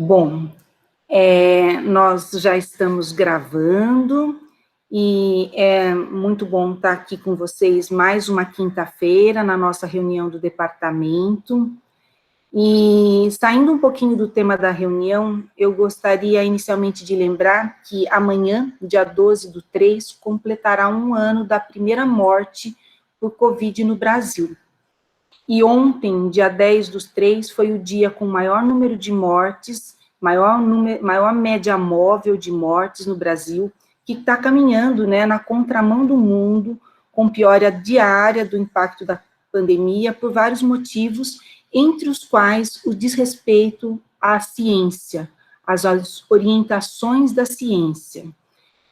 Bom, nós já estamos gravando e é muito bom estar aqui com vocês mais uma quinta-feira na nossa reunião do departamento. E saindo um pouquinho do tema da reunião, eu gostaria inicialmente de lembrar que amanhã, dia 12/3, completará um ano da primeira morte por Covid no Brasil. E ontem, dia 10/3, foi o dia com maior número de mortes, maior média móvel de mortes no Brasil, que está caminhando, né, na contramão do mundo, com piora diária do impacto da pandemia, por vários motivos, entre os quais o desrespeito à ciência, às orientações da ciência.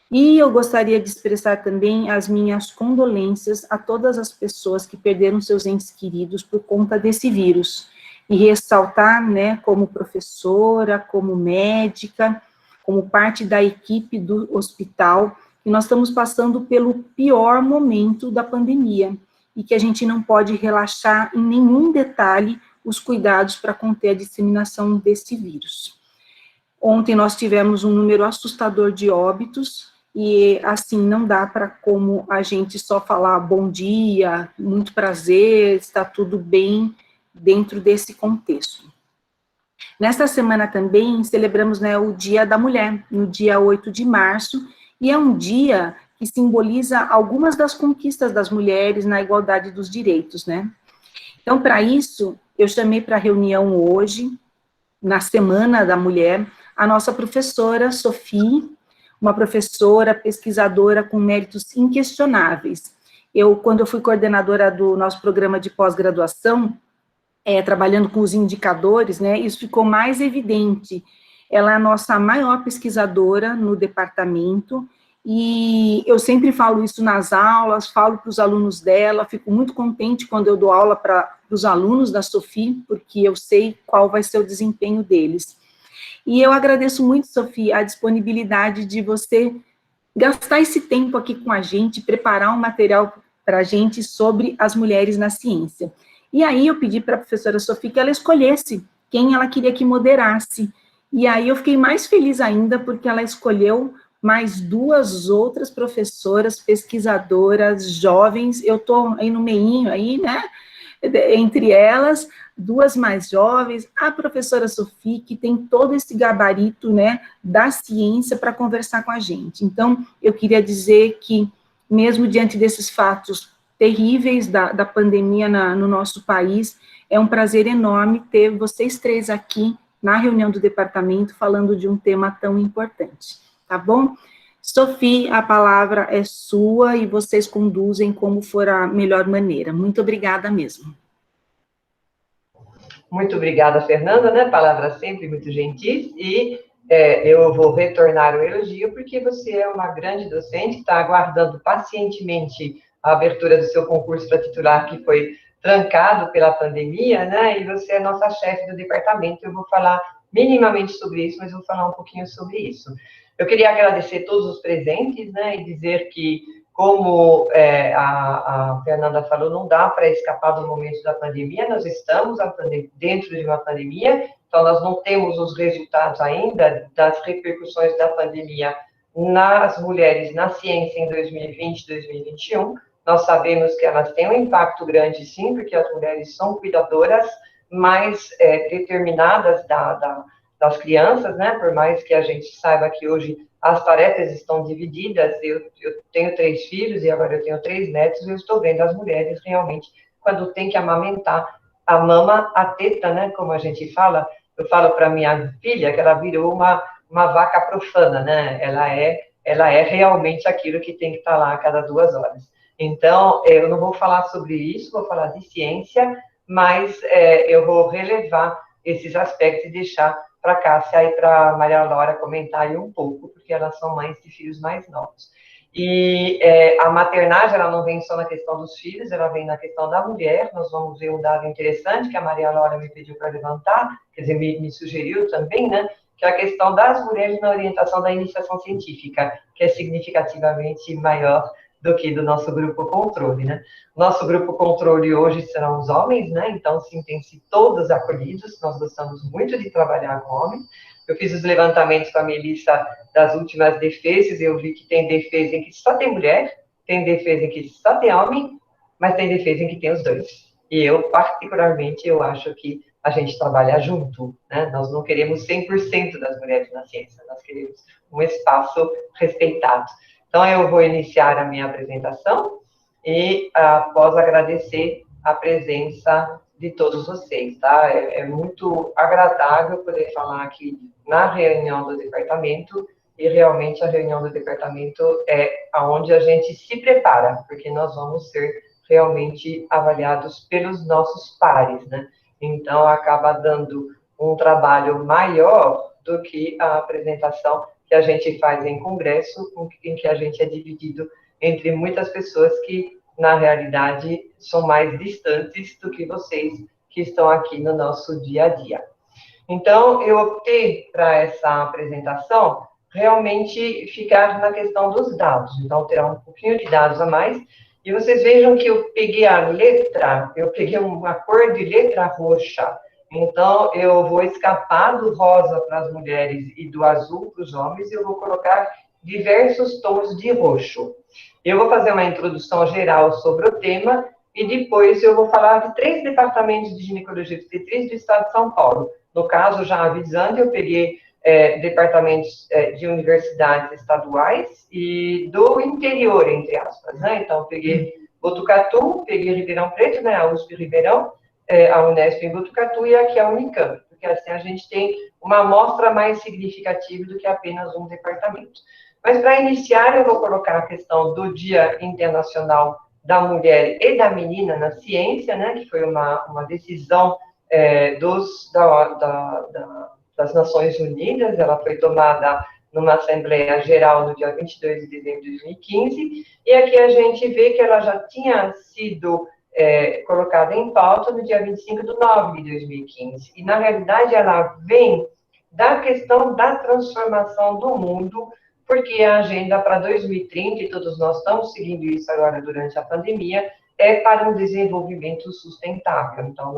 E eu gostaria de expressar também as minhas condolências a todas as pessoas que perderam seus entes queridos por conta desse vírus. E ressaltar, né, como professora, como médica, como parte da equipe do hospital, que nós estamos passando pelo pior momento da pandemia e que a gente não pode relaxar em nenhum detalhe os cuidados para conter a disseminação desse vírus. Ontem nós tivemos um número assustador de óbitos, e assim, não dá para como a gente só falar bom dia, muito prazer, está tudo bem dentro desse contexto. Nesta semana também celebramos, né, o Dia da Mulher, no dia 8 de março, e é um dia que simboliza algumas das conquistas das mulheres na igualdade dos direitos, né? Então, para isso, eu chamei para a reunião hoje, na Semana da Mulher, a nossa professora Sophie, uma professora pesquisadora com méritos inquestionáveis. Quando eu fui coordenadora do nosso programa de pós-graduação, trabalhando com os indicadores, né, isso ficou mais evidente. Ela é a nossa maior pesquisadora no departamento, e eu sempre falo isso nas aulas, falo para os alunos dela, fico muito contente quando eu dou aula para os alunos da Sophie, porque eu sei qual vai ser o desempenho deles. E eu agradeço muito, Sophie, a disponibilidade de você gastar esse tempo aqui com a gente, preparar um material para a gente sobre as mulheres na ciência. E aí eu pedi para a professora Sophie que ela escolhesse quem ela queria que moderasse. E aí eu fiquei mais feliz ainda, porque ela escolheu mais duas outras professoras, pesquisadoras, jovens, eu estou aí no meinho, aí, né, entre elas, duas mais jovens, a professora Sophie, que tem todo esse gabarito, né, da ciência para conversar com a gente. Então, eu queria dizer que, mesmo diante desses fatos terríveis da pandemia no nosso país, é um prazer enorme ter vocês três aqui na reunião do departamento falando de um tema tão importante, tá bom? Sophie, a palavra é sua e vocês conduzem como for a melhor maneira. Muito obrigada mesmo. Muito obrigada, Fernanda, né? Palavras sempre muito gentis, e eu vou retornar o elogio, porque você é uma grande docente que está aguardando pacientemente a abertura do seu concurso para titular, que foi trancado pela pandemia, né? E você é nossa chefe do departamento. Eu vou falar minimamente sobre isso, mas vou falar um pouquinho sobre isso. Eu queria agradecer todos os presentes, né? E dizer que, como a Fernanda falou, não dá para escapar do momento da pandemia, nós estamos dentro de uma pandemia, então nós não temos os resultados ainda das repercussões da pandemia nas mulheres na ciência em 2020 e 2021. Nós sabemos que elas têm um impacto grande, sim, porque as mulheres são cuidadoras mais determinadas das crianças, né? Por mais que a gente saiba que hoje as tarefas estão divididas, eu tenho 3 filhos e agora eu tenho 3 netos, e eu estou vendo as mulheres realmente, quando tem que amamentar, a mama, a teta, né? Como a gente fala, eu falo para minha filha que ela virou uma vaca profana, né? Ela é realmente aquilo que tem que estar lá a cada 2 horas. Então, eu não vou falar sobre isso, vou falar de ciência, mas eu vou relevar esses aspectos e deixar para a Cássia e para a Maria Laura comentarem um pouco, porque elas são mães de filhos mais novos. E a maternagem, ela não vem só na questão dos filhos, ela vem na questão da mulher. Nós vamos ver um dado interessante que a Maria Laura me pediu para levantar, quer dizer, me sugeriu também, né? Que é a questão das mulheres na orientação da iniciação científica, que é significativamente maior do que do nosso grupo controle, né? Nosso grupo controle hoje serão os homens, né? Então, sentem-se todos acolhidos, nós gostamos muito de trabalhar com homens, eu fiz os levantamentos com a Melissa das últimas defesas, eu vi que tem defesa em que só tem mulher, tem defesa em que só tem homem, mas tem defesa em que tem os dois. E eu, particularmente, eu acho que a gente trabalha junto, né? Nós não queremos 100% das mulheres na ciência, nós queremos um espaço respeitado. Então, eu vou iniciar a minha apresentação e, após agradecer a presença de todos vocês, tá? É muito agradável poder falar aqui na reunião do departamento, e realmente a reunião do departamento é onde a gente se prepara, porque nós vamos ser realmente avaliados pelos nossos pares, né? Então, acaba dando um trabalho maior do que a apresentação que a gente faz em congresso, em que a gente é dividido entre muitas pessoas que, na realidade, são mais distantes do que vocês que estão aqui no nosso dia a dia. Então, eu optei para essa apresentação realmente ficar na questão dos dados. Então, terá um pouquinho de dados a mais. E vocês vejam que eu peguei a letra, eu peguei uma cor de letra roxa. Então, eu vou escapar do rosa para as mulheres e do azul para os homens, e eu vou colocar diversos tons de roxo. Eu vou fazer uma introdução geral sobre o tema, e depois eu vou falar de 3 departamentos de ginecologia e obstetrícia do estado de São Paulo. No caso, já avisando, eu peguei departamentos de universidades estaduais e do interior, entre aspas, né? Então, peguei Botucatu, peguei Ribeirão Preto, né? A USP Ribeirão, a Unesp em Botucatu e aqui a Unicamp, porque assim a gente tem uma amostra mais significativa do que apenas um departamento. Mas, para iniciar, eu vou colocar a questão do Dia Internacional da Mulher e da Menina na Ciência, né? Que foi uma decisão das Nações Unidas, ela foi tomada numa Assembleia Geral no dia 22 de dezembro de 2015, e aqui a gente vê que ela já tinha sido colocada em pauta no dia 25 de nove de 2015, e na realidade ela vem da questão da transformação do mundo, porque a agenda para 2030, e todos nós estamos seguindo isso agora durante a pandemia, é para um desenvolvimento sustentável. Então,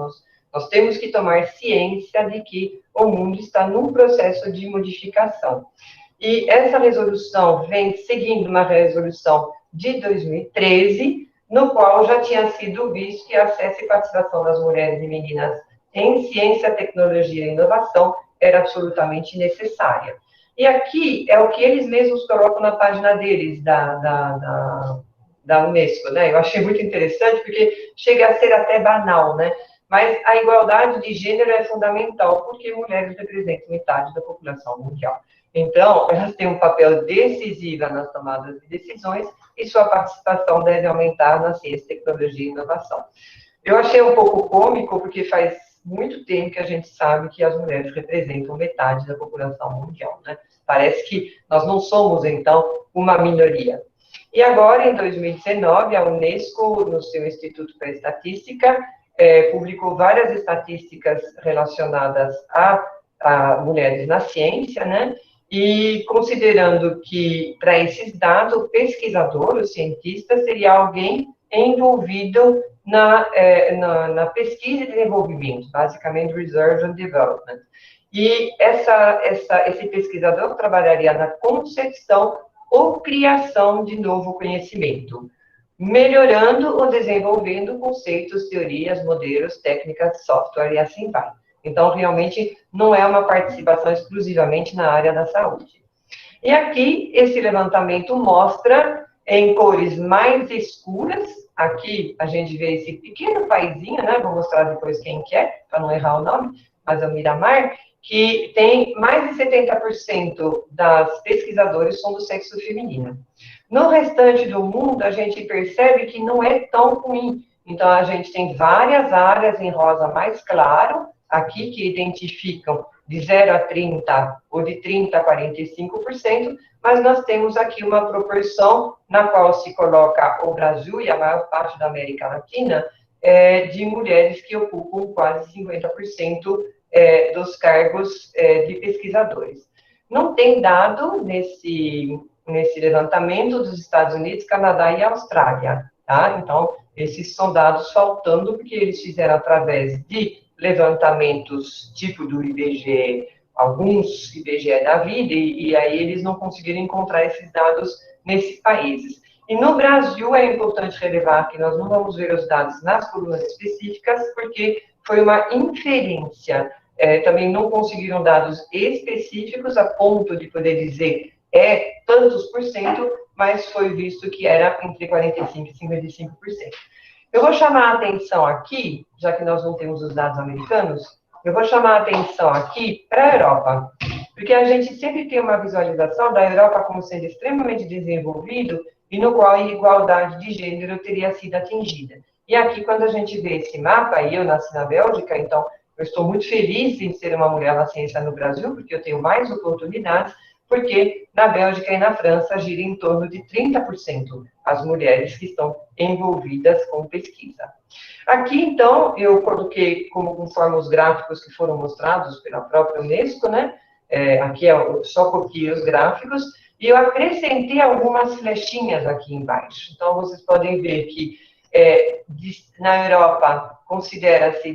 nós temos que tomar ciência de que o mundo está num processo de modificação. E essa resolução vem seguindo uma resolução de 2013, no qual já tinha sido visto que acesso e participação das mulheres e meninas em ciência, tecnologia e inovação era absolutamente necessária. E aqui é o que eles mesmos colocam na página deles, da Unesco, né? Eu achei muito interessante, porque chega a ser até banal, né? Mas a igualdade de gênero é fundamental, porque mulheres representam metade da população mundial. Então, elas têm um papel decisivo nas tomadas de decisões, e sua participação deve aumentar na ciência, tecnologia e inovação. Eu achei um pouco cômico, porque faz muito tempo que a gente sabe que as mulheres representam metade da população mundial, né? Parece que nós não somos, então, uma minoria. E agora, em 2019, a Unesco, no seu Instituto para Estatística, publicou várias estatísticas relacionadas a mulheres na ciência, né? E considerando que, para esses dados, o pesquisador, o cientista, seria alguém envolvido na pesquisa e desenvolvimento, basicamente Research and Development. E esse pesquisador trabalharia na concepção ou criação de novo conhecimento, melhorando ou desenvolvendo conceitos, teorias, modelos, técnicas, software e assim vai. Então, realmente, não é uma participação exclusivamente na área da saúde. E aqui, esse levantamento mostra, em cores mais escuras, aqui a gente vê esse pequeno paizinho, né? Vou mostrar depois quem que é, para não errar o nome, mas é o Miramar, que tem mais de 70% das pesquisadores são do sexo feminino. No restante do mundo, a gente percebe que não é tão ruim. Então, a gente tem várias áreas em rosa mais claro, aqui, que identificam de 0 a 30, ou de 30 a 45%, mas nós temos aqui uma proporção na qual se coloca o Brasil e a maior parte da América Latina, de mulheres que ocupam quase 50% dos cargos de pesquisadores. Não tem dado nesse levantamento dos Estados Unidos, Canadá e Austrália, tá? Então, esses são dados faltando, porque eles fizeram através de levantamentos tipo do IBGE, alguns IBGE da vida, e aí eles não conseguiram encontrar esses dados nesses países. E no Brasil é importante relevar que nós não vamos ver os dados nas colunas específicas, porque foi uma inferência. Também não conseguiram dados específicos a ponto de poder dizer tantos por cento, mas foi visto que era entre 45% e 55%. Eu vou chamar a atenção aqui, já que nós não temos os dados americanos, eu vou chamar a atenção aqui para a Europa, porque a gente sempre tem uma visualização da Europa como sendo extremamente desenvolvido e no qual a igualdade de gênero teria sido atingida. E aqui, quando a gente vê esse mapa, e eu nasci na Bélgica, então eu estou muito feliz em ser uma mulher na ciência no Brasil, porque eu tenho mais oportunidades, porque na Bélgica e na França gira em torno de 30% as mulheres que estão envolvidas com pesquisa. Aqui, então, eu coloquei conforme os gráficos que foram mostrados pela própria Unesco, né? Aqui só copiei os gráficos, e eu acrescentei algumas flechinhas aqui embaixo. Então, vocês podem ver que na Europa considera-se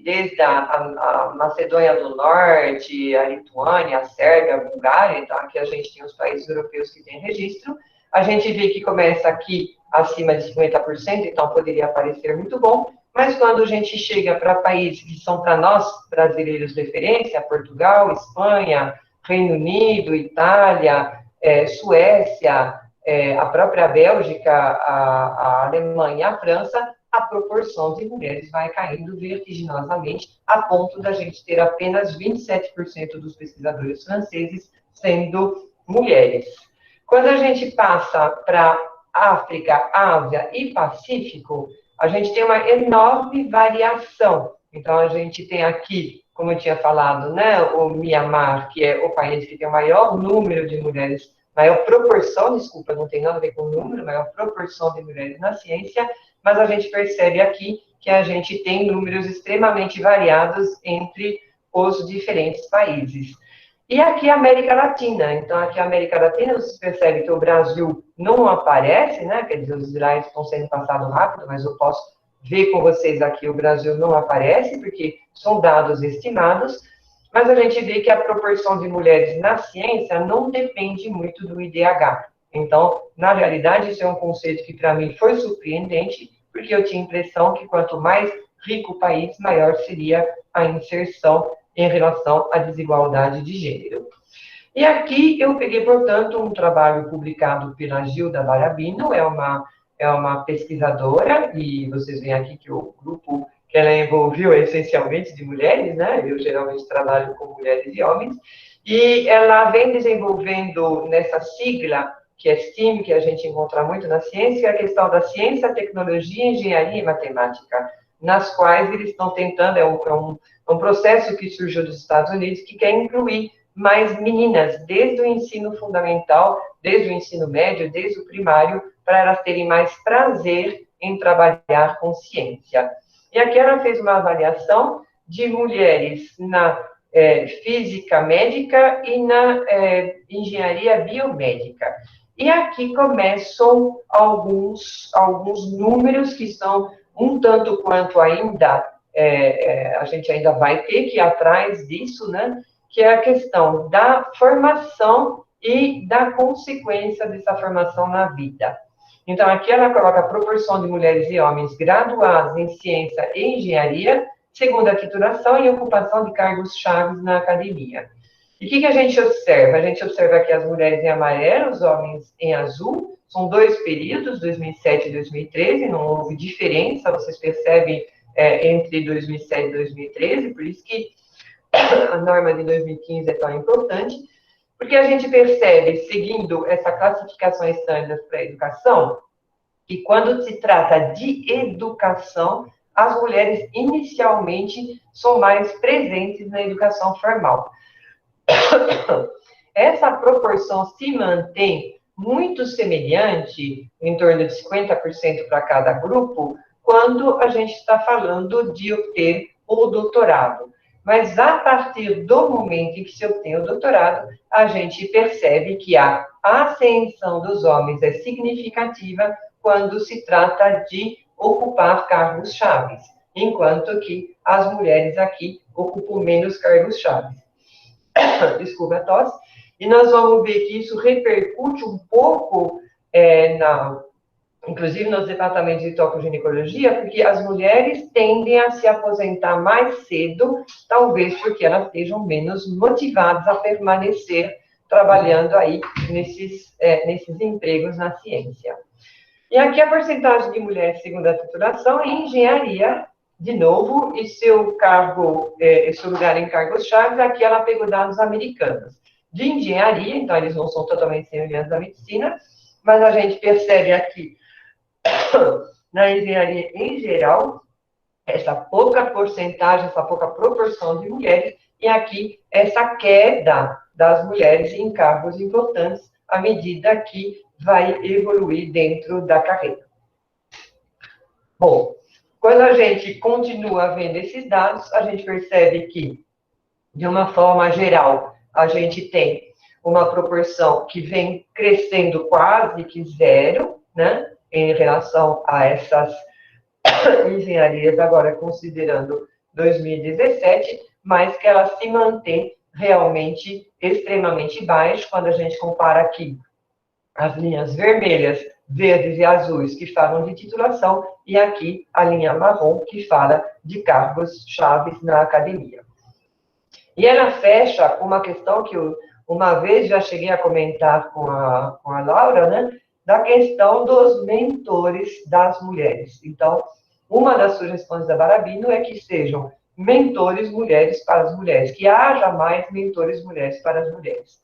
desde a Macedônia do Norte, a Lituânia, a Sérvia, a Bulgária, então aqui a gente tem os países europeus que têm registro. A gente vê que começa aqui acima de 50%, então poderia parecer muito bom, mas quando a gente chega para países que são para nós, brasileiros, referência, Portugal, Espanha, Reino Unido, Itália, Suécia, a própria Bélgica, a Alemanha e a França, a proporção de mulheres vai caindo vertiginosamente, a ponto da gente ter apenas 27% dos pesquisadores franceses sendo mulheres. Quando a gente passa para África, Ásia e Pacífico, a gente tem uma enorme variação. Então, a gente tem aqui, como eu tinha falado, né, o Mianmar, que é o país que tem o maior número de mulheres, maior proporção, desculpa, não tem nada a ver com o número, maior proporção de mulheres na ciência, mas a gente percebe aqui que a gente tem números extremamente variados entre os diferentes países. E aqui a América Latina. Então, aqui a América Latina, vocês percebem que o Brasil não aparece, né? Quer dizer, os slides estão sendo passados rápido, mas eu posso ver com vocês aqui, o Brasil não aparece, porque são dados estimados, mas a gente vê que a proporção de mulheres na ciência não depende muito do IDH. Então, na realidade, isso é um conceito que para mim foi surpreendente, porque eu tinha a impressão que quanto mais rico o país, maior seria a inserção em relação à desigualdade de gênero. E aqui eu peguei, portanto, um trabalho publicado pela Gilda Barabino, é uma pesquisadora, e vocês veem aqui que o grupo que ela envolveu é essencialmente de mulheres, né? Eu geralmente trabalho com mulheres e homens, e ela vem desenvolvendo nessa sigla, que é STEAM, que a gente encontra muito na ciência, a questão da ciência, tecnologia, engenharia e matemática, nas quais eles estão tentando, é um processo que surgiu dos Estados Unidos, que quer incluir mais meninas, desde o ensino fundamental, desde o ensino médio, desde o primário, para elas terem mais prazer em trabalhar com ciência. E aqui ela fez uma avaliação de mulheres na física médica e na engenharia biomédica. E aqui começam alguns números que são um tanto quanto ainda, a gente ainda vai ter que ir atrás disso, né? Que é a questão da formação e da consequência dessa formação na vida. Então, aqui ela coloca a proporção de mulheres e homens graduados em ciência e engenharia, segundo a titulação e ocupação de cargos chaves na academia. E o que a gente observa? A gente observa aqui as mulheres em amarelo, os homens em azul. São 2 períodos, 2007 e 2013, não houve diferença, vocês percebem, entre 2007 e 2013, por isso que a norma de 2015 é tão importante, porque a gente percebe, seguindo essa classificação estándar para a educação, que quando se trata de educação, as mulheres inicialmente são mais presentes na educação formal. Essa proporção se mantém muito semelhante, em torno de 50% para cada grupo, quando a gente está falando de obter o doutorado. Mas a partir do momento em que se obtém o doutorado, a gente percebe que a ascensão dos homens é significativa quando se trata de ocupar cargos chaves, enquanto que as mulheres aqui ocupam menos cargos chaves. desculpa a tosse, e nós vamos ver que isso repercute um pouco, inclusive nos departamentos de tocoginecologia, porque as mulheres tendem a se aposentar mais cedo, talvez porque elas estejam menos motivadas a permanecer trabalhando aí nesses empregos na ciência. E aqui a porcentagem de mulheres segundo a titulação em engenharia, de novo, e seu cargo, seu lugar em cargos-chave, aqui ela pegou dados americanos. De engenharia, então eles não são totalmente semelhantes à medicina, mas a gente percebe aqui, na engenharia em geral, essa pouca porcentagem, essa pouca proporção de mulheres, e aqui essa queda das mulheres em cargos importantes à medida que vai evoluir dentro da carreira. Bom, quando a gente continua vendo esses dados, a gente percebe que, de uma forma geral, a gente tem uma proporção que vem crescendo quase que zero, né, em relação a essas engenharias, agora considerando 2017, mas que ela se mantém realmente extremamente baixa quando a gente compara aqui as linhas vermelhas, verdes e azuis, que falam de titulação, e aqui a linha marrom, que fala de cargos chaves na academia. E ela fecha com uma questão que eu, uma vez, já cheguei a comentar com a Laura, né, da questão dos mentores das mulheres. Então, uma das sugestões da Barabino é que sejam mentores mulheres para as mulheres, que haja mais mentores mulheres para as mulheres.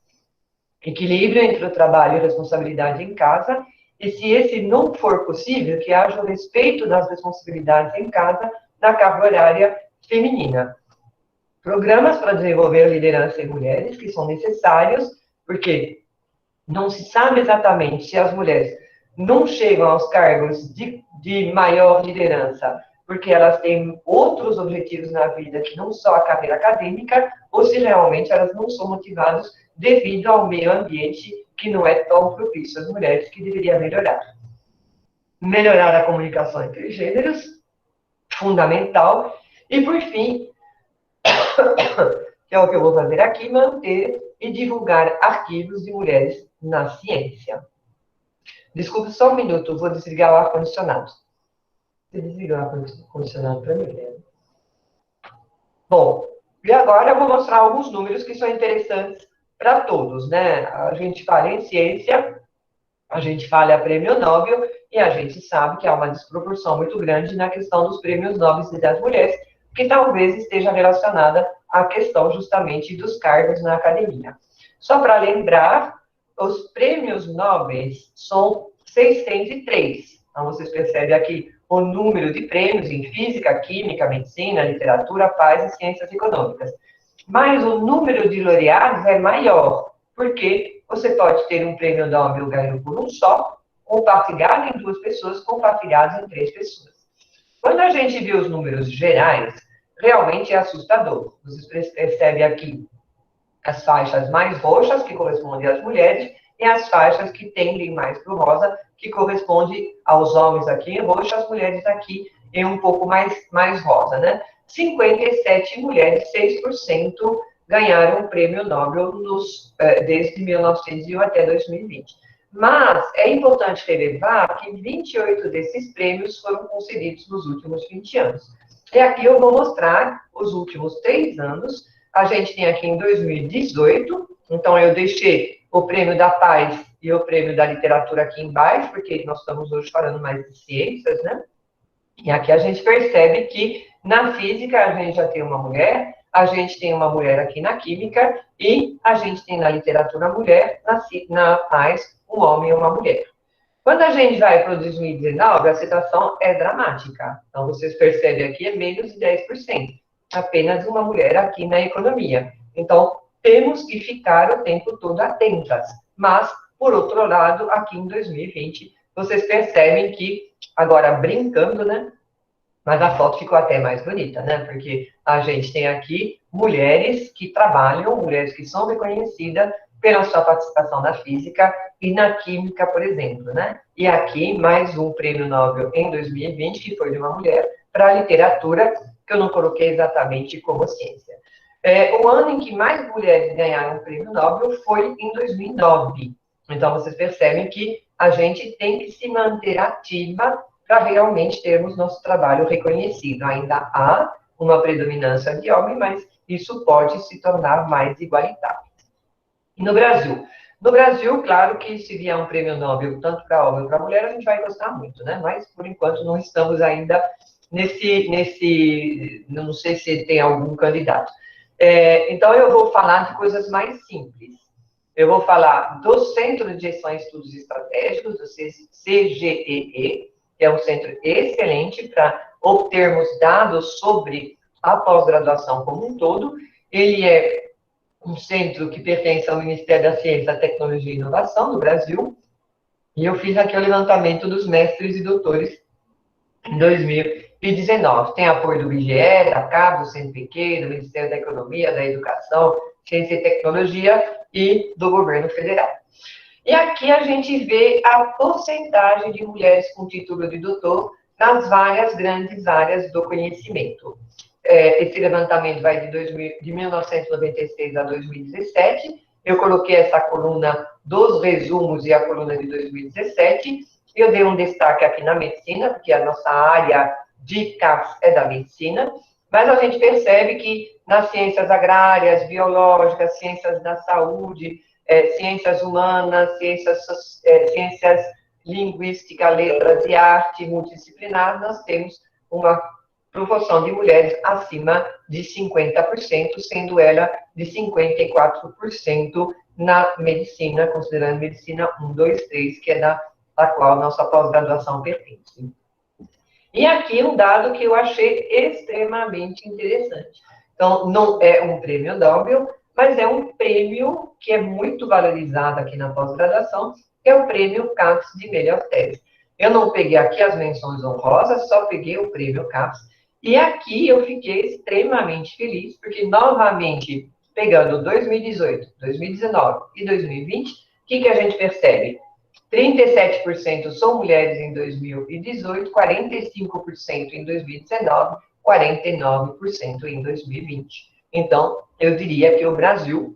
Equilíbrio entre o trabalho e a responsabilidade em casa, e se esse não for possível, que haja o respeito das responsabilidades em casa na carga horária feminina. Programas para desenvolver a liderança em mulheres, que são necessários, porque não se sabe exatamente se as mulheres não chegam aos cargos de maior liderança, porque elas têm outros objetivos na vida que não só a carreira acadêmica, ou se realmente elas não são motivadas devido ao meio ambiente que não é tão propício às mulheres, que deveria melhorar. Melhorar a comunicação entre gêneros, fundamental. E, por fim, que é o que eu vou fazer aqui, manter e divulgar arquivos de mulheres na ciência. Desculpe só um minuto, vou desligar o ar-condicionado. Você desligou o ar-condicionado para mim, né? Bom, e agora eu vou mostrar alguns números que são interessantes para todos, né? A gente fala em ciência, a gente fala em prêmio Nobel, e a gente sabe que há uma desproporção muito grande na questão dos prêmios Nobel das mulheres, que talvez esteja relacionada à questão justamente dos cargos na academia. Só para lembrar, os prêmios Nobel são 603. Então, vocês percebem aqui o número de prêmios em física, química, medicina, literatura, paz e ciências econômicas. Mas o número de laureados é maior, porque você pode ter um prêmio Nobel ganho por um só, compartilhado em 2 pessoas, compartilhado em 3 pessoas. Quando a gente vê os números gerais, realmente é assustador. Vocês percebem aqui as faixas mais roxas, que correspondem às mulheres, e as faixas que tendem mais para o rosa, que corresponde aos homens aqui em roxo, as mulheres aqui em um pouco mais rosa, né? 57 mulheres, 6%, ganharam o prêmio Nobel desde 1900 até 2020. Mas é importante relevar que 28 desses prêmios foram concedidos nos últimos 20 anos. E aqui eu vou mostrar os últimos 3 anos. A gente tem aqui em 2018, então eu deixei o prêmio da paz e o prêmio da literatura aqui embaixo, porque nós estamos hoje falando mais de ciências, né? E aqui a gente percebe que na física a gente já tem uma mulher, a gente tem uma mulher aqui na química, e a gente tem na literatura mulher, na paz, um homem e uma mulher. Quando a gente vai para o 2019, a situação é dramática. Então, vocês percebem aqui, é menos de 10%. Apenas uma mulher aqui na economia. Então, temos que ficar o tempo todo atentas. Mas, por outro lado, aqui em 2020, vocês percebem que, agora brincando, né? Mas a foto ficou até mais bonita, né? Porque a gente tem aqui mulheres que trabalham, mulheres que são reconhecidas pela sua participação na física e na química, por exemplo, né? E aqui, mais um prêmio Nobel em 2020, que foi de uma mulher, para a literatura, que eu não coloquei exatamente como ciência. O ano em que mais mulheres ganharam o prêmio Nobel foi em 2009. Então, vocês percebem que a gente tem que se manter ativa para realmente termos nosso trabalho reconhecido. Ainda há uma predominância de homem, mas isso pode se tornar mais igualitário. E no Brasil? No Brasil, claro que se vier um prêmio Nobel, tanto para homem quanto para mulher, a gente vai gostar muito, né? Mas, por enquanto, não estamos ainda não sei se tem algum candidato. Então, eu vou falar de coisas mais simples. Eu vou falar do Centro de Gestão e Estudos Estratégicos, do CGEE, que é um centro excelente para obtermos dados sobre a pós-graduação como um todo. Ele é um centro que pertence ao Ministério da Ciência, Tecnologia e Inovação do Brasil, e eu fiz aqui o levantamento dos mestres e doutores em 2019. Tem apoio do IBGE, da CAB, do CNPq, do Ministério da Economia, da Educação, Ciência e Tecnologia e do Governo Federal. E aqui a gente vê a porcentagem de mulheres com título de doutor nas várias grandes áreas do conhecimento. Esse levantamento vai de 1996 a 2017. Eu coloquei essa coluna dos resumos e a coluna de 2017. Eu dei um destaque aqui na medicina, porque a nossa área de CAPS é da medicina, mas a gente percebe que nas ciências agrárias, biológicas, ciências da saúde, ciências humanas, ciências linguísticas, letras e arte multidisciplinar, nós temos uma proporção de mulheres acima de 50%, sendo ela de 54% na medicina, considerando medicina 1, 2, 3, que é da qual nossa pós-graduação pertence. E aqui um dado que eu achei extremamente interessante. Então, não é um prêmio Nobel, mas é um prêmio que é muito valorizado aqui na pós-graduação, que é o prêmio CAPES de melhor tese. Eu não peguei aqui as menções honrosas, só peguei o prêmio CAPES. E aqui eu fiquei extremamente feliz, porque, novamente, pegando 2018, 2019 e 2020, o que a gente percebe? 37% são mulheres em 2018, 45% em 2019, 49% em 2020. Então, eu diria que o Brasil,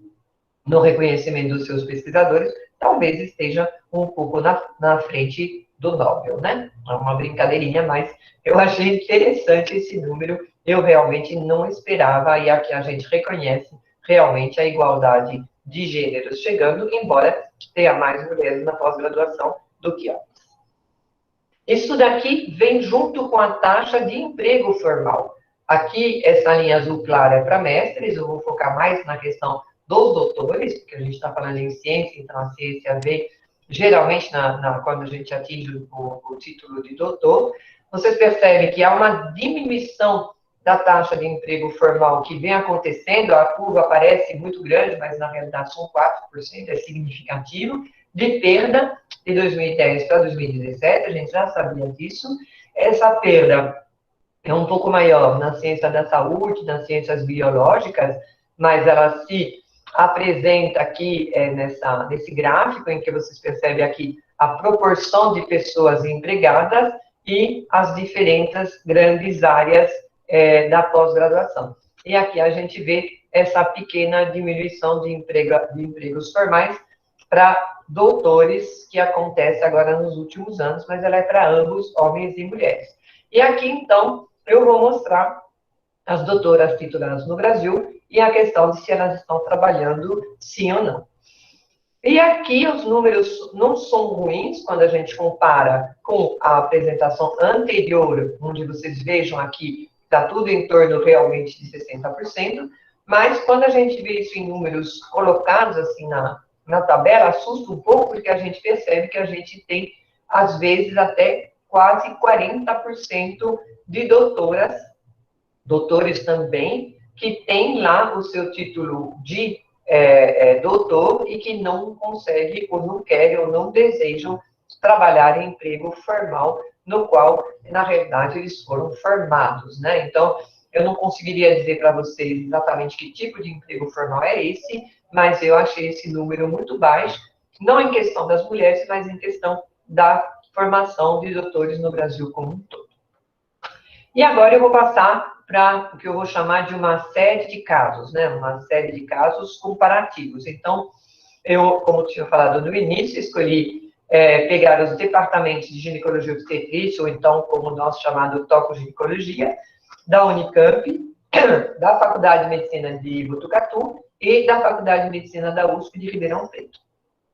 no reconhecimento dos seus pesquisadores, talvez esteja um pouco na frente do Nobel, né? É uma brincadeirinha, mas eu achei interessante esse número. Eu realmente não esperava, e aqui a gente reconhece realmente a igualdade de gêneros chegando, embora tenha mais mulheres na pós-graduação do que homens. Isso daqui vem junto com a taxa de emprego formal. Aqui, essa linha azul clara é para mestres, eu vou focar mais na questão dos doutores, porque a gente está falando em ciência, então a ciência vem geralmente quando a gente atinge o título de doutor. Vocês percebem que há uma diminuição da taxa de emprego formal que vem acontecendo, a curva parece muito grande, mas na realidade são 4%, é significativo, de perda de 2010 para 2017, a gente já sabia disso. Essa perda é um pouco maior na ciência da saúde, nas ciências biológicas, mas ela se apresenta aqui nesse gráfico, em que vocês percebem aqui a proporção de pessoas empregadas e as diferentes grandes áreas da pós-graduação. E aqui a gente vê essa pequena diminuição de empregos formais para doutores, que acontece agora nos últimos anos, mas ela é para ambos, homens e mulheres. E aqui, então, eu vou mostrar as doutoras tituladas no Brasil e a questão de se elas estão trabalhando sim ou não. E aqui os números não são ruins quando a gente compara com a apresentação anterior, onde vocês vejam aqui, está tudo em torno realmente de 60%, mas quando a gente vê isso em números colocados assim na tabela, assusta um pouco, porque a gente percebe que a gente tem, às vezes, até quase 40% de doutores também, que têm lá o seu título de doutor e que não conseguem, ou não querem, ou não desejam trabalhar em emprego formal, no qual, na realidade, eles foram formados, né? Então, eu não conseguiria dizer para vocês exatamente que tipo de emprego formal é esse, mas eu achei esse número muito baixo, não em questão das mulheres, mas em questão da formação de doutores no Brasil como um todo. E agora eu vou passar para o que eu vou chamar de uma série de casos, né? Uma série de casos comparativos. Então, eu, como eu tinha falado no início, escolhi pegar os departamentos de ginecologia e obstetrícia, ou então, como nós chamamos, tocoginecologia, da Unicamp, da Faculdade de Medicina de Botucatu e da Faculdade de Medicina da USP de Ribeirão Preto.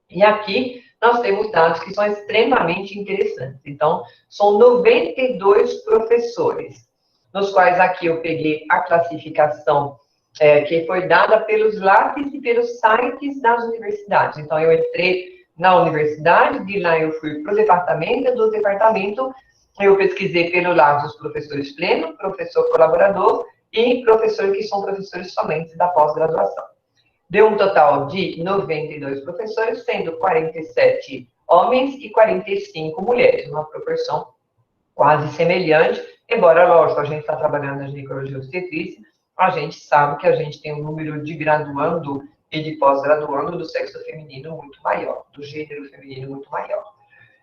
E aqui nós temos dados que são extremamente interessantes. Então, são 92 professores, nos quais aqui eu peguei a classificação que foi dada pelos lápis e pelos sites das universidades. Então, eu entrei na universidade, de lá eu fui para o departamento, do departamento eu pesquisei pelo lado dos professores pleno, professor colaborador e professor que são professores somente da pós-graduação. Deu um total de 92 professores, sendo 47 homens e 45 mulheres, uma proporção quase semelhante, embora, lógico, a gente está trabalhando na ginecologia obstetrícia, a gente sabe que a gente tem um número de graduando e de pós-graduando do sexo feminino muito maior, do gênero feminino muito maior.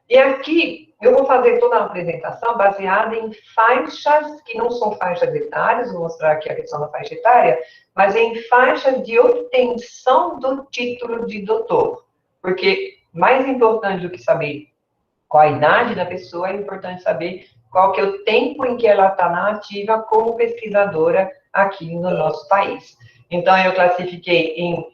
E aqui eu vou fazer toda a apresentação baseada em faixas, que não são faixas etárias, vou mostrar aqui a questão da faixa etária, mas em faixas de obtenção do título de doutor. Porque mais importante do que saber qual a idade da pessoa, é importante saber qual que é o tempo em que ela está na ativa como pesquisadora aqui no nosso país. Então, eu classifiquei em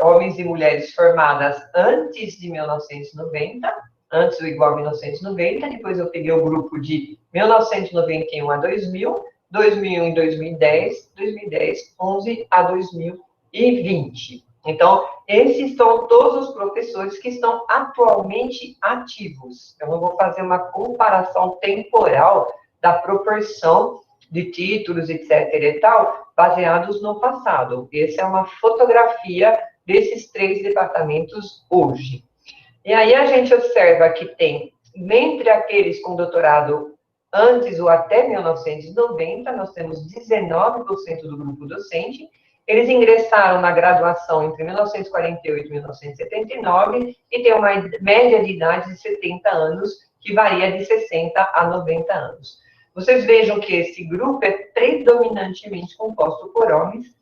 homens e mulheres formadas antes de 1990, antes do igual 1990, depois eu peguei o grupo de 1991 a 2000, 2001 e 2010, 2010, 11 a 2020. Então, esses são todos os professores que estão atualmente ativos. Eu não vou fazer uma comparação temporal da proporção de títulos, etc. e tal, baseados no passado. Essa é uma fotografia desses 3 departamentos hoje. E aí a gente observa que tem, entre aqueles com doutorado antes ou até 1990, nós temos 19% do grupo docente. Eles ingressaram na graduação entre 1948 e 1979 e tem uma média de idade de 70 anos, que varia de 60 a 90 anos. Vocês vejam que esse grupo é predominantemente composto por homens.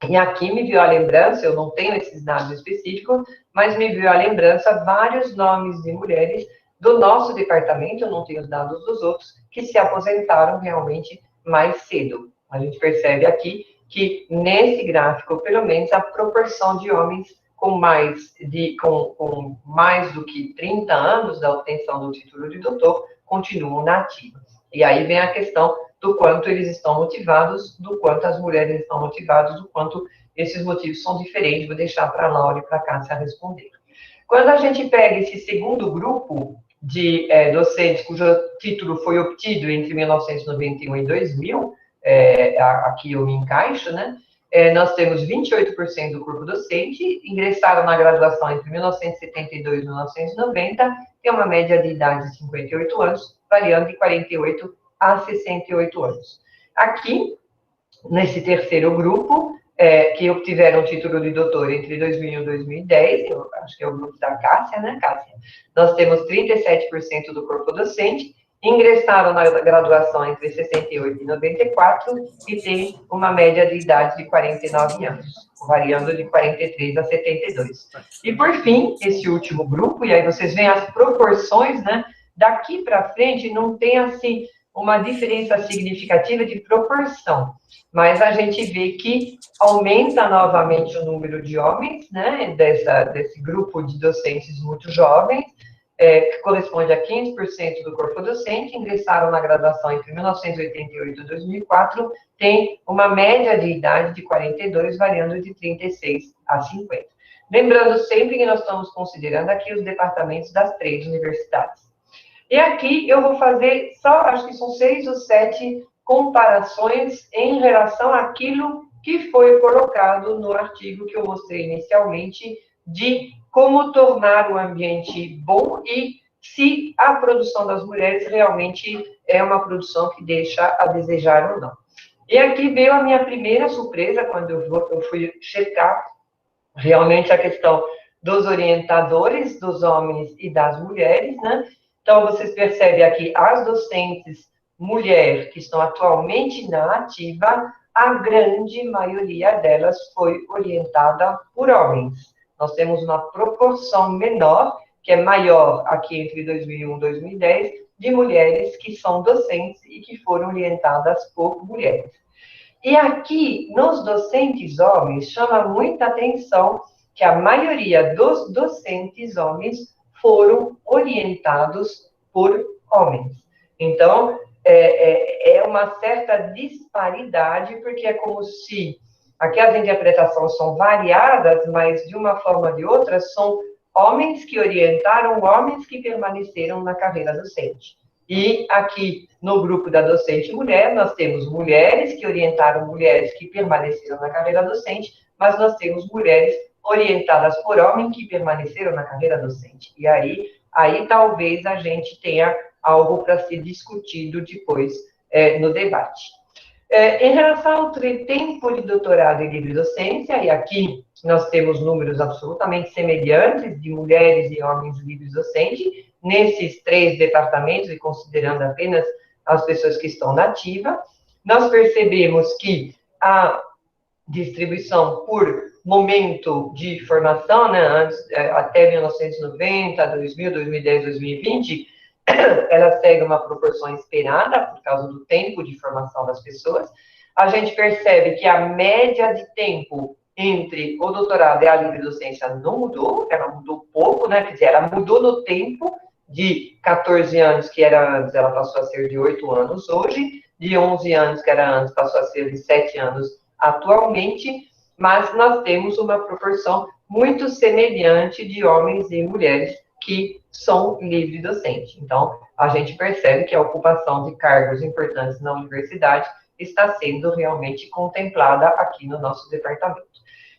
E aqui me veio a lembrança, eu não tenho esses dados específicos, mas me veio a lembrança vários nomes de mulheres do nosso departamento, eu não tenho os dados dos outros, que se aposentaram realmente mais cedo. A gente percebe aqui que nesse gráfico, pelo menos, a proporção de homens com mais do que 30 anos da obtenção do título de doutor continuam na ativa. E aí vem a questão do quanto eles estão motivados, do quanto as mulheres estão motivadas, do quanto esses motivos são diferentes. Vou deixar para a Laura e para a Cássia responder. Quando a gente pega esse segundo grupo de docentes cujo título foi obtido entre 1991 e 2000, aqui eu me encaixo, né? Nós temos 28% do corpo docente, ingressaram na graduação entre 1972 e 1990, tem uma média de idade de 58 anos, variando de 48 a 68 anos. Aqui, nesse terceiro grupo, que obtiveram o título de doutor entre 2001 e 2010, eu acho que é o grupo da Cássia, né, Cássia? Nós temos 37% do corpo docente, ingressaram na graduação entre 68 e 94 e tem uma média de idade de 49 anos, variando de 43 a 72. E, por fim, esse último grupo, e aí vocês veem as proporções, né? Daqui para frente não tem, assim, uma diferença significativa de proporção, mas a gente vê que aumenta novamente o número de homens, né, desse grupo de docentes muito jovens, que corresponde a 15% do corpo docente, ingressaram na graduação entre 1988 e 2004, tem uma média de idade de 42, variando de 36 a 50. Lembrando sempre que nós estamos considerando aqui os departamentos das 3 universidades. E aqui eu vou fazer só, acho que são 6 ou 7 comparações em relação àquilo que foi colocado no artigo que eu mostrei inicialmente, de como tornar o ambiente bom e se a produção das mulheres realmente é uma produção que deixa a desejar ou não. E aqui veio a minha primeira surpresa, quando eu fui checar realmente a questão dos orientadores, dos homens e das mulheres, né? Então, vocês percebem aqui as docentes mulher que estão atualmente na ativa, a grande maioria delas foi orientada por homens. Nós temos uma proporção menor, que é maior aqui entre 2001 e 2010, de mulheres que são docentes e que foram orientadas por mulheres. E aqui, nos docentes homens, chama muita atenção que a maioria dos docentes homens foram orientados por homens. Então, é uma certa disparidade, porque é como se aqui as interpretações são variadas, mas de uma forma ou de outra são homens que orientaram homens que permaneceram na carreira docente. E aqui, no grupo da docente mulher, nós temos mulheres que orientaram mulheres que permaneceram na carreira docente, mas nós temos mulheres orientadas por homens que permaneceram na carreira docente. E aí talvez a gente tenha algo para ser discutido depois no debate. Em relação ao tempo de doutorado em livre docência, e aqui nós temos números absolutamente semelhantes de mulheres e homens livres docentes, nesses 3 departamentos, e considerando apenas as pessoas que estão na ativa, nós percebemos que a distribuição por momento de formação, né, até 1990, 2000, 2010, 2020, ela segue uma proporção esperada por causa do tempo de formação das pessoas. A gente percebe que a média de tempo entre o doutorado e a livre docência não mudou, ela mudou pouco, né? Quer dizer, ela mudou no tempo de 14 anos, que era antes, ela passou a ser de 8 anos hoje, de 11 anos, que era antes, passou a ser de 7 anos atualmente, mas nós temos uma proporção muito semelhante de homens e mulheres que são livre docente. Então, a gente percebe que a ocupação de cargos importantes na universidade está sendo realmente contemplada aqui no nosso departamento.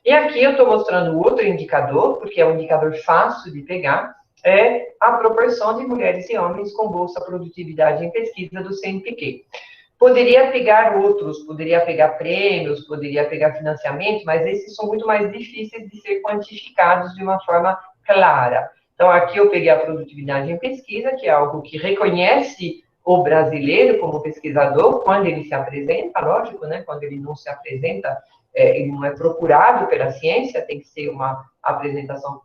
E aqui eu estou mostrando outro indicador, porque é um indicador fácil de pegar, é a proporção de mulheres e homens com bolsa produtividade em pesquisa do CNPq. Poderia pegar outros, poderia pegar prêmios, poderia pegar financiamento, mas esses são muito mais difíceis de ser quantificados de uma forma clara. Então, aqui eu peguei a produtividade em pesquisa, que é algo que reconhece o brasileiro como pesquisador, quando ele se apresenta, lógico, né? Quando ele não se apresenta, ele não é procurado pela ciência, tem que ser uma apresentação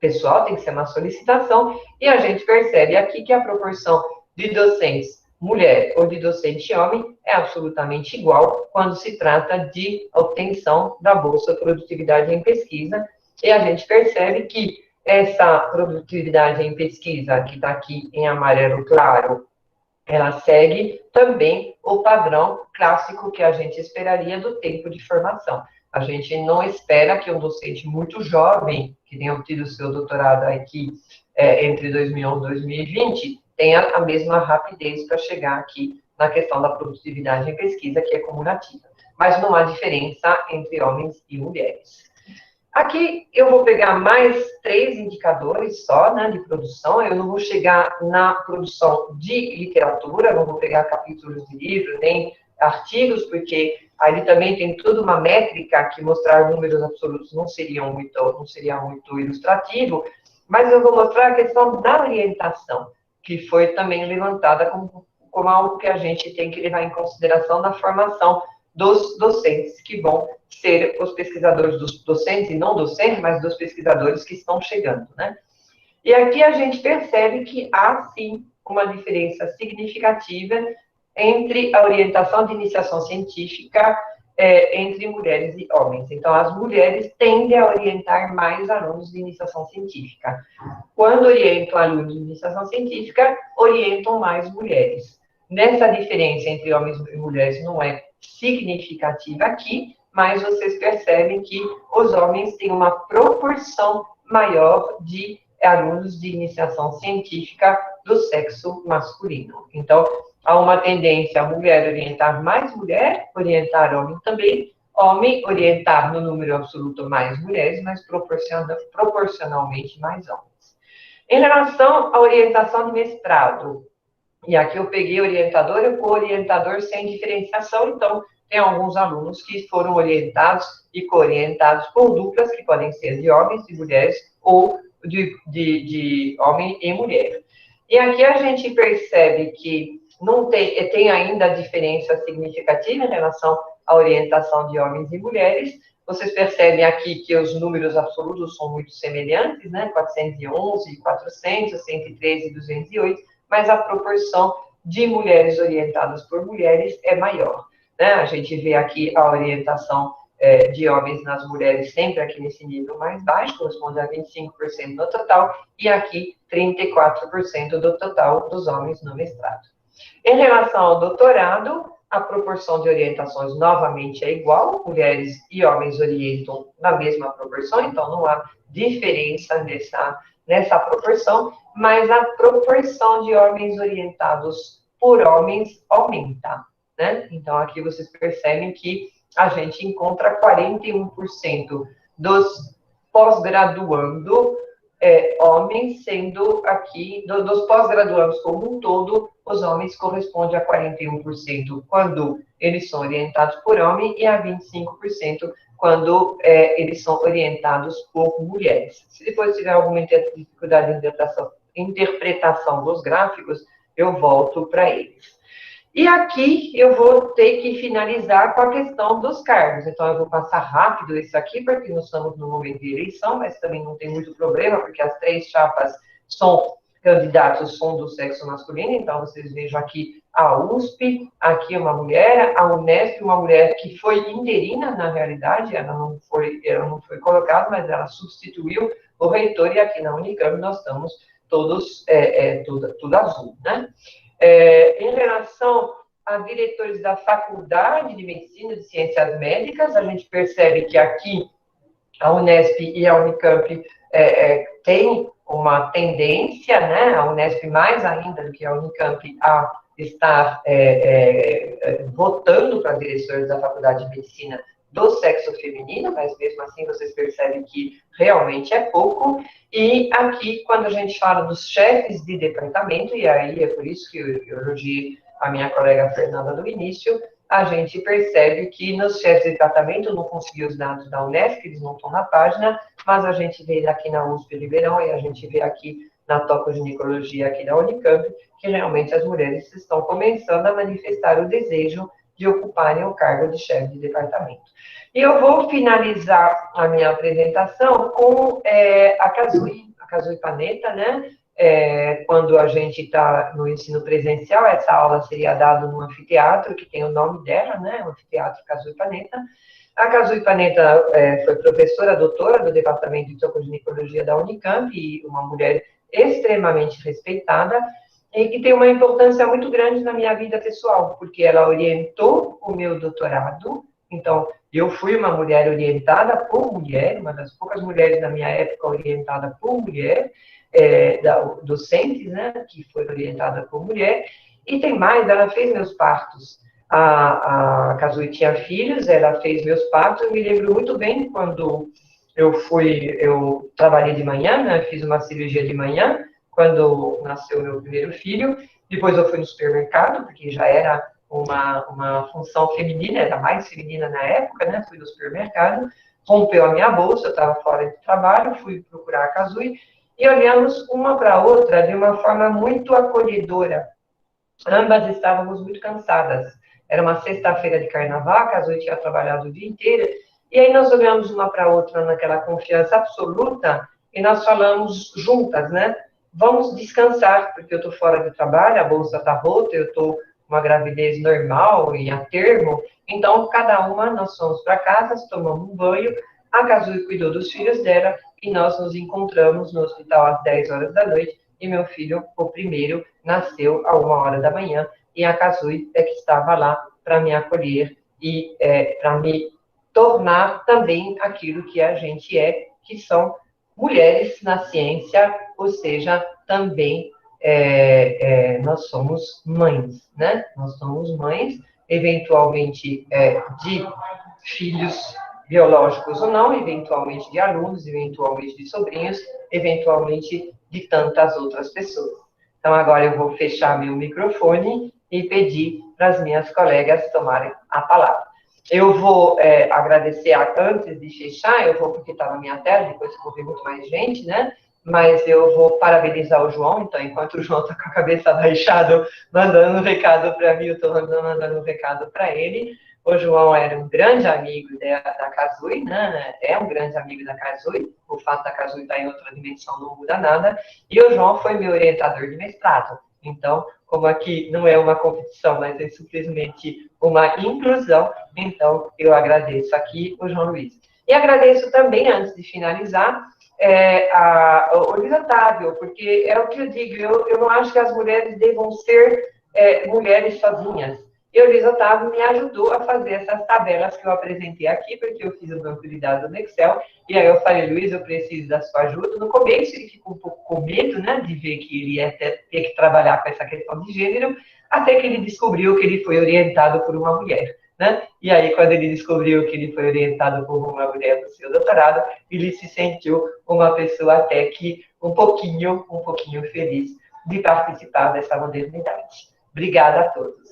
pessoal, tem que ser uma solicitação, e a gente percebe aqui que a proporção de docentes mulher ou de docente homem é absolutamente igual quando se trata de obtenção da Bolsa Produtividade em Pesquisa, e a gente percebe que essa produtividade em pesquisa, que está aqui em amarelo claro, ela segue também o padrão clássico que a gente esperaria do tempo de formação. A gente não espera que um docente muito jovem, que tenha obtido seu doutorado aqui entre 2011 e 2020, tenha a mesma rapidez para chegar aqui na questão da produtividade em pesquisa, que é cumulativa. Mas não há diferença entre homens e mulheres. Aqui eu vou pegar mais 3 indicadores só, né, de produção. Eu não vou chegar na produção de literatura, não vou pegar capítulos de livro, nem artigos, porque ali também tem toda uma métrica que mostrar números absolutos não seria muito ilustrativo, mas eu vou mostrar a questão da orientação, que foi também levantada como algo que a gente tem que levar em consideração na formação dos docentes, que vão ser os pesquisadores dos docentes, e não docentes, mas dos pesquisadores que estão chegando, né? E aqui a gente percebe que há, sim, uma diferença significativa entre a orientação de iniciação científica entre mulheres e homens. Então, as mulheres tendem a orientar mais alunos de iniciação científica. Quando orientam alunos de iniciação científica, orientam mais mulheres. Nessa diferença entre homens e mulheres não é significativa aqui, mas vocês percebem que os homens têm uma proporção maior de alunos de iniciação científica do sexo masculino. Então, há uma tendência a mulher orientar mais mulher, orientar homem também, homem orientar no número absoluto mais mulheres, mas proporcionalmente mais homens. Em relação à orientação de mestrado, e aqui eu peguei orientador e co-orientador sem diferenciação, então tem alguns alunos que foram orientados e co-orientados por duplas, que podem ser de homens e mulheres, ou de homem e mulher. E aqui a gente percebe que não tem ainda diferença significativa em relação à orientação de homens e mulheres. Vocês percebem aqui que os números absolutos são muito semelhantes, né? 411, 400, 113 e 208, mas a proporção de mulheres orientadas por mulheres é maior, né? A gente vê aqui a orientação de homens nas mulheres sempre aqui nesse nível mais baixo, corresponde a 25% do total, e aqui 34% do total dos homens no mestrado. Em relação ao doutorado, a proporção de orientações novamente é igual, mulheres e homens orientam na mesma proporção, então não há diferença nessa proporção, mas a proporção de homens orientados por homens aumenta, né? Então aqui vocês percebem que a gente encontra 41% dos pós-graduando homens, sendo aqui, dos pós-graduandos como um todo, os homens correspondem a 41% quando eles são orientados por homem e a 25% quando eles são orientados por mulheres. Se depois tiver alguma dificuldade de interpretação dos gráficos, eu volto para eles. E aqui eu vou ter que finalizar com a questão dos cargos. Então, eu vou passar rápido isso aqui, porque nós estamos no momento de eleição, mas também não tem muito problema, porque as 3 chapas são candidatos, são do sexo masculino. Então, vocês vejam aqui a USP, aqui uma mulher, a Unesp, uma mulher que foi interina, na realidade, ela não foi colocada, mas ela substituiu o reitor, e aqui na Unicamp nós estamos todos, tudo azul, né? Em relação a diretores da Faculdade de Medicina e de Ciências Médicas, a gente percebe que aqui a Unesp e a Unicamp têm uma tendência, né? A Unesp mais ainda do que a Unicamp, a estar votando para diretores da Faculdade de Medicina do sexo feminino, mas mesmo assim vocês percebem que realmente é pouco. E aqui, quando a gente fala dos chefes de departamento, e aí é por isso que eu elogiei a minha colega Fernanda no início, a gente percebe que nos chefes de departamento, não consegui os dados da Unesp, eles não estão na página, mas a gente vê aqui na USP Ribeirão e a gente vê aqui na tocoginecologia aqui da Unicamp, que realmente as mulheres estão começando a manifestar o desejo de ocuparem o cargo de chefe de departamento. E eu vou finalizar a minha apresentação com a Kazui Panetta, né? Quando a gente está no ensino presencial, essa aula seria dada no anfiteatro, que tem o nome dela, né? O anfiteatro Kazui Panetta. A Kazui Panetta foi professora, doutora do Departamento de Tocoginecologia da Unicamp, e uma mulher extremamente respeitada, e que tem uma importância muito grande na minha vida pessoal, porque ela orientou o meu doutorado. Então, eu fui uma mulher orientada por mulher, uma das poucas mulheres na minha época orientada por mulher, docentes, né, que foi orientada por mulher. E tem mais, ela fez meus partos. A Kazui tinha filhos, ela fez meus partos. Eu me lembro muito bem quando eu trabalhei de manhã, né, fiz uma cirurgia de manhã, quando nasceu meu primeiro filho. Depois eu fui no supermercado, porque já era uma função feminina, era mais feminina na época, né? Fui no supermercado, rompeu a minha bolsa, eu estava fora de trabalho, fui procurar a Kazui, e olhamos uma para a outra de uma forma muito acolhedora. Ambas estávamos muito cansadas. Era uma sexta-feira de carnaval, a Kazui tinha trabalhado o dia inteiro, e aí nós olhamos uma para a outra naquela confiança absoluta, e nós falamos juntas, né? Vamos descansar, porque eu estou fora de trabalho, a bolsa está rota, eu estou uma gravidez normal e a termo, então cada uma, nós fomos para casa, tomamos um banho, a Kazui cuidou dos filhos dela, e nós nos encontramos no hospital às 10 horas da noite, e meu filho, o primeiro, nasceu a 1h da manhã, e a Kazui é que estava lá para me acolher e para me tornar também aquilo que a gente é, que são mulheres na ciência, ou seja, também nós somos mães, né? Nós somos mães, eventualmente de filhos biológicos ou não, eventualmente de alunos, eventualmente de sobrinhos, eventualmente de tantas outras pessoas. Então, agora eu vou fechar meu microfone e pedir para as minhas colegas tomarem a palavra. Eu vou agradecer, antes de fechar, porque está na minha tela, depois eu vou ver muito mais gente, né? mas eu vou parabenizar o João, então, enquanto o João está com a cabeça baixada, mandando um recado para mim, eu estou mandando um recado para ele. O João era um grande amigo da Kazui, né? É um grande amigo da Kazui, o fato da Kazui estar em outra dimensão não muda nada, e o João foi meu orientador de mestrado. Então, como aqui não é uma competição, mas é simplesmente uma inclusão, então eu agradeço aqui o João Luiz. E agradeço também, antes de finalizar, o Luiz Otávio, porque é o que eu digo, eu não acho que as mulheres devam ser mulheres sozinhas. E o Luiz Otávio me ajudou a fazer essas tabelas que eu apresentei aqui, porque eu fiz o banco de dados no Excel, e aí eu falei, Luiz, eu preciso da sua ajuda. No começo ele ficou um pouco com medo, né, de ver que ele ia ter que trabalhar com essa questão de gênero, até que ele descobriu que ele foi orientado por uma mulher. Né? E aí, quando ele descobriu que ele foi orientado por uma mulher no seu doutorado, ele se sentiu uma pessoa até que um pouquinho feliz de participar dessa modernidade. Obrigada a todos.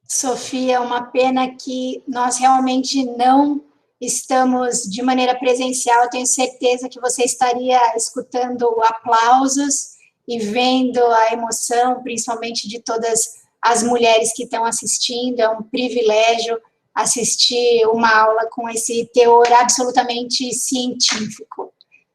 Sofia, é uma pena que nós realmente não estamos de maneira presencial. Eu tenho certeza que você estaria escutando aplausos e vendo a emoção, principalmente de todas as mulheres que estão assistindo. É um privilégio assistir uma aula com esse teor absolutamente científico.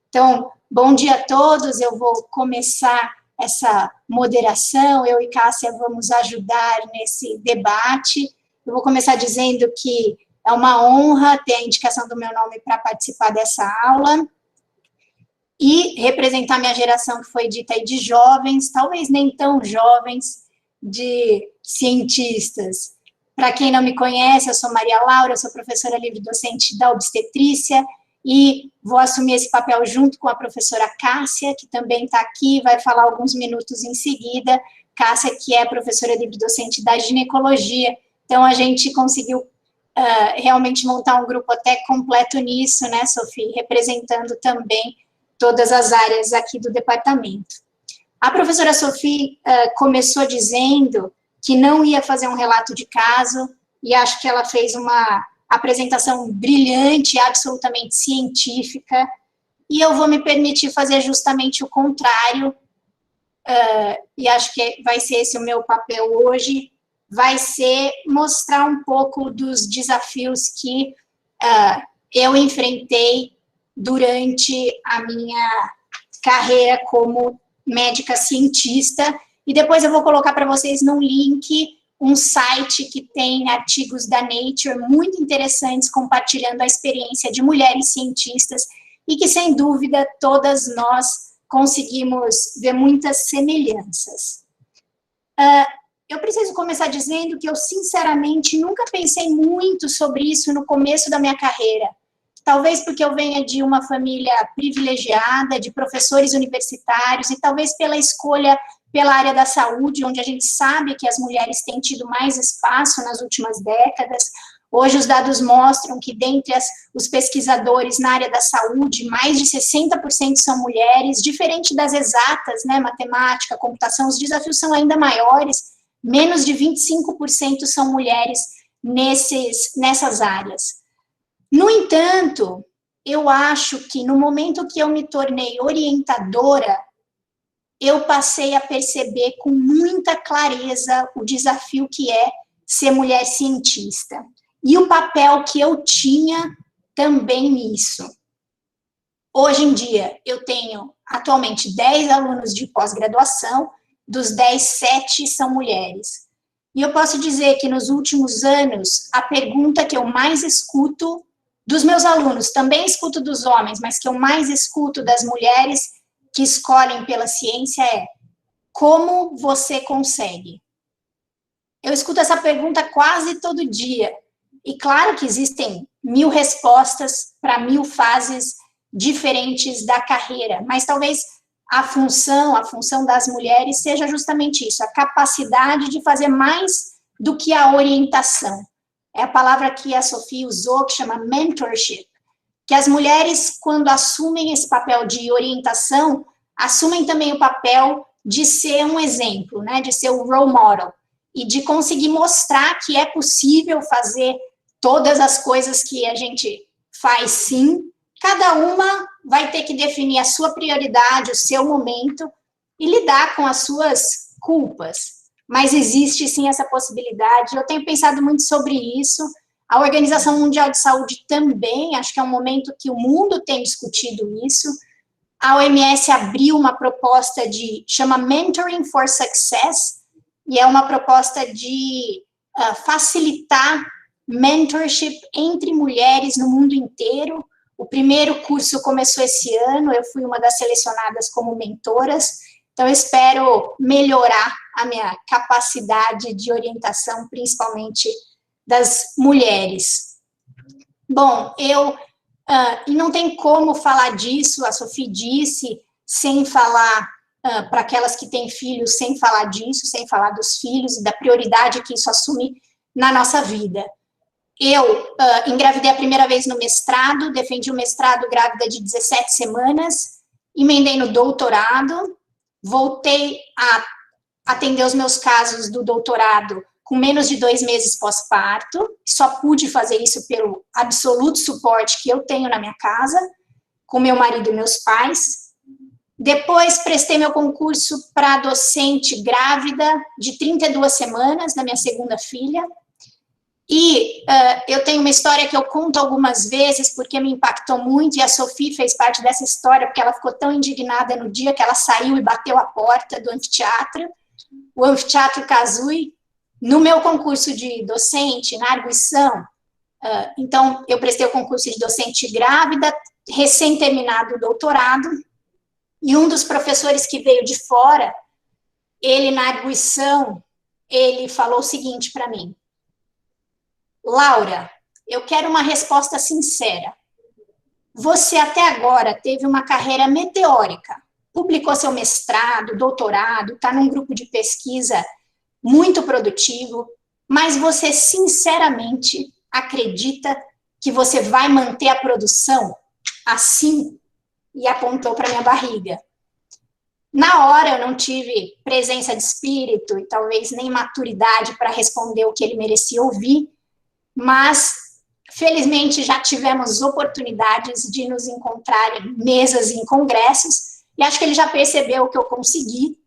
Então, bom dia a todos. Eu vou começar essa moderação, eu e Cássia vamos ajudar nesse debate. Eu vou começar dizendo que é uma honra ter a indicação do meu nome para participar dessa aula e representar minha geração, que foi dita aí de jovens, talvez nem tão jovens, de cientistas. Para quem não me conhece, eu sou Maria Laura, eu sou professora livre-docente da obstetrícia, e vou assumir esse papel junto com a professora Cássia, que também está aqui, vai falar alguns minutos em seguida. Cássia, que é professora livre-docente da ginecologia. Então, a gente conseguiu realmente montar um grupo até completo nisso, né, Sofia? Representando também todas as áreas aqui do departamento. A professora Sofia começou dizendo que não ia fazer um relato de caso, e acho que ela fez uma apresentação brilhante, absolutamente científica, e eu vou me permitir fazer justamente o contrário, e acho que vai ser esse o meu papel hoje, vai ser mostrar um pouco dos desafios que eu enfrentei durante a minha carreira como médica cientista, e depois eu vou colocar para vocês num link um site que tem artigos da Nature muito interessantes, compartilhando a experiência de mulheres cientistas, e que, sem dúvida, todas nós conseguimos ver muitas semelhanças. Eu preciso começar dizendo que eu, sinceramente, nunca pensei muito sobre isso no começo da minha carreira. Talvez porque eu venha de uma família privilegiada, de professores universitários, e talvez pela escolha pela área da saúde, onde a gente sabe que as mulheres têm tido mais espaço nas últimas décadas. Hoje os dados mostram que dentre os pesquisadores na área da saúde, mais de 60% são mulheres, diferente das exatas, né, matemática, computação, os desafios são ainda maiores, menos de 25% são mulheres nessas áreas. No entanto, eu acho que no momento que eu me tornei orientadora, eu passei a perceber com muita clareza o desafio que é ser mulher cientista. E o papel que eu tinha também nisso. Hoje em dia, eu tenho atualmente 10 alunos de pós-graduação, dos 10, 7 são mulheres. E eu posso dizer que nos últimos anos, a pergunta que eu mais escuto dos meus alunos, também escuto dos homens, mas que eu mais escuto das mulheres que escolhem pela ciência é: como você consegue? Eu escuto essa pergunta quase todo dia. E claro que existem 1000 respostas para 1000 fases diferentes da carreira, mas talvez a função das mulheres seja justamente isso, a capacidade de fazer mais do que a orientação. É a palavra que a Sofia usou, que chama mentorship, que as mulheres, quando assumem esse papel de orientação, assumem também o papel de ser um exemplo, né, de ser o role model, e de conseguir mostrar que é possível fazer todas as coisas que a gente faz sim, cada uma vai ter que definir a sua prioridade, o seu momento, e lidar com as suas culpas. Mas existe, sim, essa possibilidade. Eu tenho pensado muito sobre isso. A Organização Mundial de Saúde também, acho que é um momento que o mundo tem discutido isso. A OMS abriu uma proposta chama Mentoring for Success, e é uma proposta de facilitar mentorship entre mulheres no mundo inteiro. O primeiro curso começou esse ano, eu fui uma das selecionadas como mentoras, então eu espero melhorar a minha capacidade de orientação, principalmente das mulheres. Bom, e não tem como falar disso, a Sophie disse, sem falar para aquelas que têm filhos, sem falar disso, sem falar dos filhos e da prioridade que isso assume na nossa vida. Eu engravidei a primeira vez no mestrado, defendi o mestrado grávida de 17 semanas, emendei no doutorado, voltei a atender os meus casos do doutorado com menos de 2 meses pós-parto, só pude fazer isso pelo absoluto suporte que eu tenho na minha casa, com meu marido e meus pais. Depois, prestei meu concurso para docente grávida de 32 semanas, na minha segunda filha. E eu tenho uma história que eu conto algumas vezes, porque me impactou muito, e a Sophie fez parte dessa história, porque ela ficou tão indignada no dia que ela saiu e bateu a porta do anfiteatro, o Anfiteatro Kazui, no meu concurso de docente, na arguição. Então, eu prestei o concurso de docente grávida, recém-terminado o doutorado, e um dos professores que veio de fora, ele na arguição, ele falou o seguinte para mim: Laura, eu quero uma resposta sincera. Você até agora teve uma carreira meteórica, publicou seu mestrado, doutorado, está num grupo de pesquisa muito produtivo, mas você sinceramente acredita que você vai manter a produção assim? E apontou para minha barriga. Na hora eu não tive presença de espírito e talvez nem maturidade para responder o que ele merecia ouvir, mas felizmente já tivemos oportunidades de nos encontrar em mesas e em congressos, e acho que ele já percebeu que eu consegui,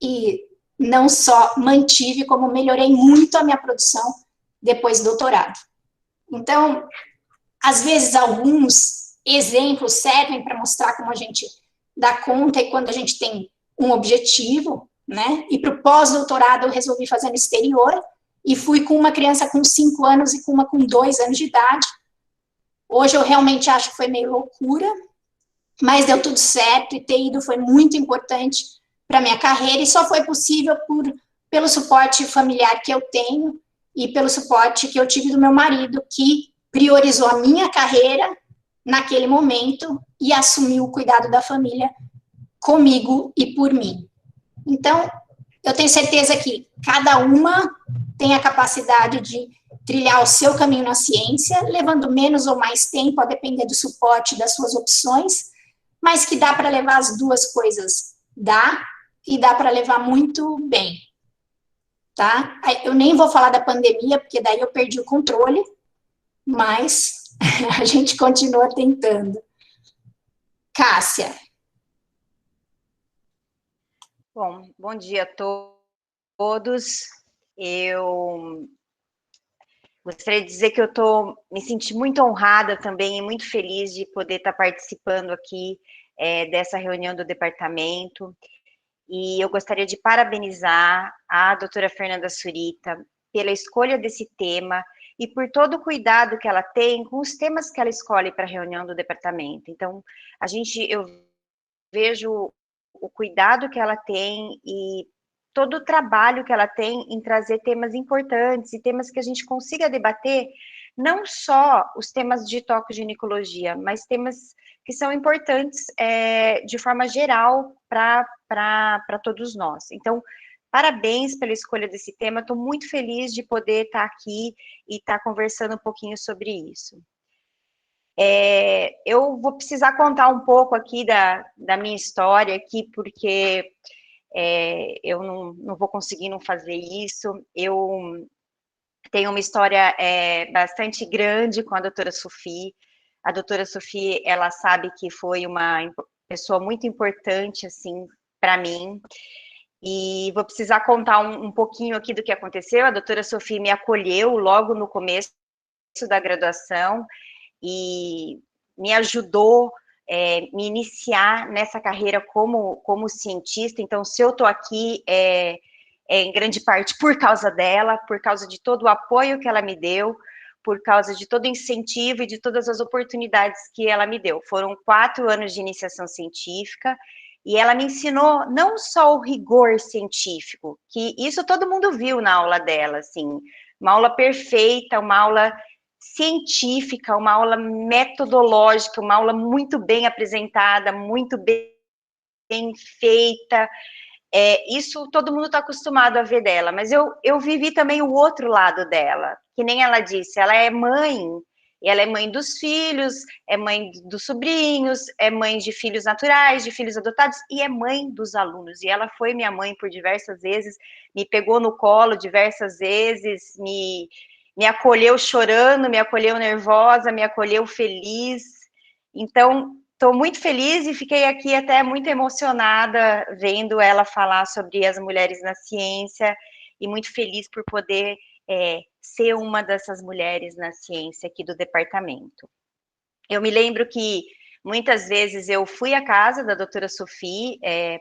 e não só mantive, como melhorei muito a minha produção depois do doutorado. Então, às vezes, alguns exemplos servem para mostrar como a gente dá conta e quando a gente tem um objetivo, né? E para o pós-doutorado eu resolvi fazer no exterior e fui com uma criança com 5 anos e com uma com 2 anos de idade. Hoje eu realmente acho que foi meio loucura, mas deu tudo certo e ter ido foi muito importante para a minha carreira e só foi possível pelo suporte familiar que eu tenho e pelo suporte que eu tive do meu marido, que priorizou a minha carreira naquele momento e assumiu o cuidado da família comigo e por mim. Então, eu tenho certeza que cada uma tem a capacidade de trilhar o seu caminho na ciência, levando menos ou mais tempo, a depender do suporte das suas opções, mas que dá para levar as duas coisas, dá, e dá para levar muito bem, tá? Eu nem vou falar da pandemia, porque daí eu perdi o controle, mas a gente continua tentando. Cássia. Bom dia a todos. Eu gostaria de dizer que eu me senti muito honrada também e muito feliz de poder estar participando aqui dessa reunião do departamento. E eu gostaria de parabenizar a doutora Fernanda Surita pela escolha desse tema e por todo o cuidado que ela tem com os temas que ela escolhe para a reunião do departamento. Então, eu vejo o cuidado que ela tem e todo o trabalho que ela tem em trazer temas importantes e temas que a gente consiga debater, não só os temas de tocoginecologia, mas temas que são importantes de forma geral para todos nós. Então, parabéns pela escolha desse tema, estou muito feliz de poder estar aqui e estar conversando um pouquinho sobre isso. Eu vou precisar contar um pouco aqui da minha história aqui, porque eu não vou conseguir não fazer isso. Eu tenho uma história bastante grande com a doutora Sophie. A doutora Sofia, ela sabe que foi uma pessoa muito importante, assim, para mim. E vou precisar contar um pouquinho aqui do que aconteceu. A doutora Sofia me acolheu logo no começo da graduação e me ajudou me iniciar nessa carreira como cientista. Então, se eu estou aqui, é em grande parte por causa dela, por causa de todo o apoio que ela me deu, por causa de todo o incentivo e de todas as oportunidades que ela me deu. Foram 4 anos de iniciação científica, e ela me ensinou não só o rigor científico, que isso todo mundo viu na aula dela, assim, uma aula perfeita, uma aula científica, uma aula metodológica, uma aula muito bem apresentada, muito bem feita. Isso todo mundo está acostumado a ver dela, mas eu vivi também o outro lado dela, que nem ela disse, ela é mãe, e ela é mãe dos filhos, é mãe dos sobrinhos, é mãe de filhos naturais, de filhos adotados, e é mãe dos alunos, e ela foi minha mãe por diversas vezes, me pegou no colo diversas vezes, me acolheu chorando, me acolheu nervosa, me acolheu feliz. Então, estou muito feliz e fiquei aqui até muito emocionada vendo ela falar sobre as mulheres na ciência e muito feliz por poder ser uma dessas mulheres na ciência aqui do departamento. Eu me lembro que muitas vezes eu fui à casa da doutora Sofia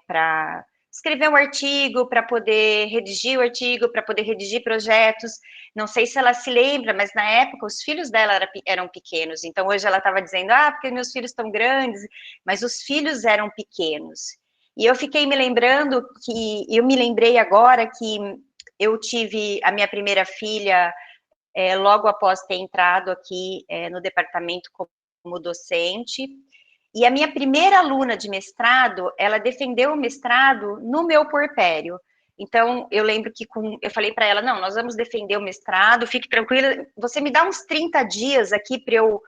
para escrever um artigo, para poder redigir o artigo, para poder redigir projetos. Não sei se ela se lembra, mas na época os filhos dela eram pequenos. Então hoje ela estava dizendo, porque meus filhos estão grandes, mas os filhos eram pequenos. E eu fiquei me lembrando eu me lembrei agora que eu tive a minha primeira filha logo após ter entrado aqui no departamento como docente. E a minha primeira aluna de mestrado, ela defendeu o mestrado no meu puerpério. Então, eu lembro que eu falei para ela, não, nós vamos defender o mestrado, fique tranquila, você me dá uns 30 dias aqui para eu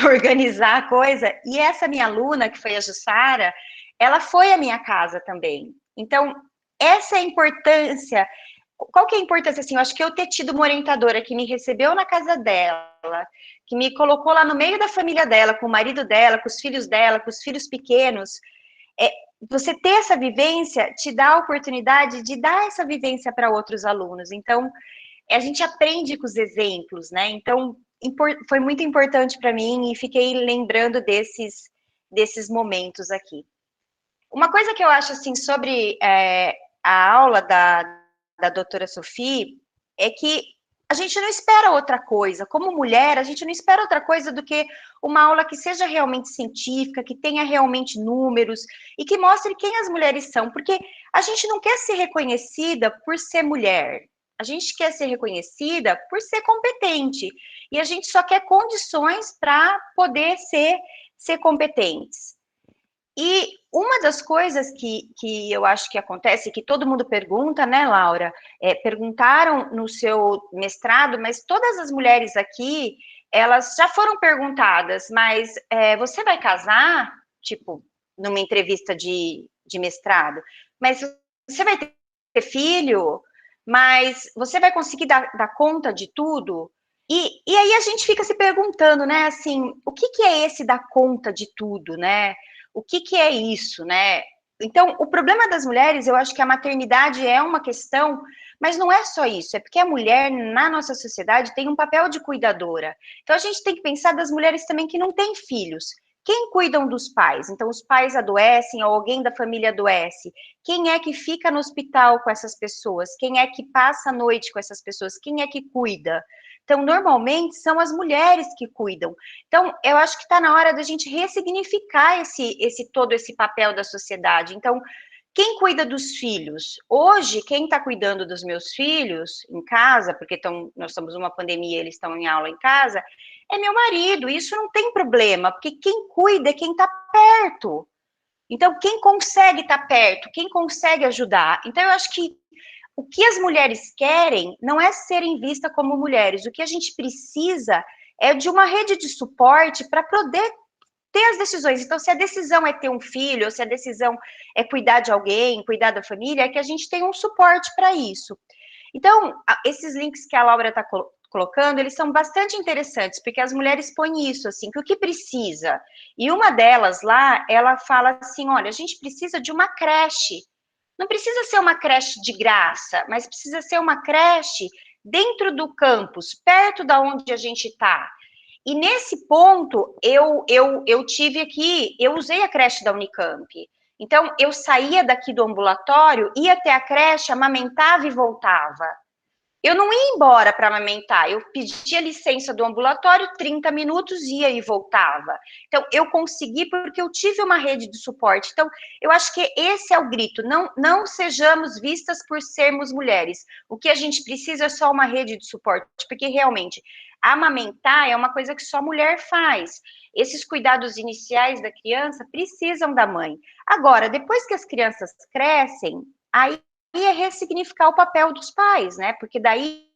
organizar a coisa. E essa minha aluna, que foi a Jussara, ela foi à minha casa também. Então, essa é a importância. Qual que é a importância, assim, eu acho que eu ter tido uma orientadora que me recebeu na casa dela, que me colocou lá no meio da família dela, com o marido dela, com os filhos pequenos, você ter essa vivência te dá a oportunidade de dar essa vivência para outros alunos. Então, a gente aprende com os exemplos, né? Então, foi muito importante para mim e fiquei lembrando desses momentos aqui. Uma coisa que eu acho, assim, sobre a aula da doutora Sofia é que a gente não espera outra coisa. Como mulher, a gente não espera outra coisa do que uma aula que seja realmente científica, que tenha realmente números e que mostre quem as mulheres são, porque a gente não quer ser reconhecida por ser mulher, a gente quer ser reconhecida por ser competente, e a gente só quer condições para poder ser competentes. E uma das coisas que eu acho que acontece, que todo mundo pergunta, né, Laura? Perguntaram no seu mestrado, mas todas as mulheres aqui, elas já foram perguntadas, mas você vai casar? Tipo, numa entrevista de mestrado. Mas você vai ter filho? Mas você vai conseguir dar conta de tudo? E aí a gente fica se perguntando, né, assim, o que é esse dar conta de tudo, né? O que é isso, né? Então, o problema das mulheres, eu acho que a maternidade é uma questão, mas não é só isso, é porque a mulher, na nossa sociedade, tem um papel de cuidadora. Então, a gente tem que pensar das mulheres também que não têm filhos. Quem cuidam dos pais? Então, os pais adoecem, ou alguém da família adoece. Quem é que fica no hospital com essas pessoas? Quem é que passa a noite com essas pessoas? Quem é que cuida? Então, normalmente, são as mulheres que cuidam. Então, eu acho que está na hora da gente ressignificar todo esse papel da sociedade. Então, quem cuida dos filhos? Hoje, quem está cuidando dos meus filhos em casa, porque nós estamos numa pandemia, eles estão em aula em casa, é meu marido. Isso não tem problema, porque quem cuida é quem está perto. Então, quem consegue estar perto, quem consegue ajudar. Então, eu acho que o que as mulheres querem não é serem vistas como mulheres. O que a gente precisa é de uma rede de suporte para poder ter as decisões. Então, se a decisão é ter um filho, ou se a decisão é cuidar de alguém, cuidar da família, é que a gente tem um suporte para isso. Então, esses links que a Laura está colocando, eles são bastante interessantes, porque as mulheres põem isso, assim, que o que precisa. E uma delas lá, ela fala assim, olha, a gente precisa de uma creche. Não precisa ser uma creche de graça, mas precisa ser uma creche dentro do campus, perto da onde a gente está. E nesse ponto, eu tive aqui, eu usei a creche da Unicamp. Então, eu saía daqui do ambulatório, ia até a creche, amamentava e voltava. Eu não ia embora para amamentar, eu pedia licença do ambulatório, 30 minutos, ia e voltava. Então, eu consegui porque eu tive uma rede de suporte. Então, eu acho que esse é o grito, não sejamos vistas por sermos mulheres. O que a gente precisa é só uma rede de suporte, porque realmente, amamentar é uma coisa que só mulher faz. Esses cuidados iniciais da criança precisam da mãe. Agora, depois que as crianças crescem, aí é ressignificar o papel dos pais, né? Porque daí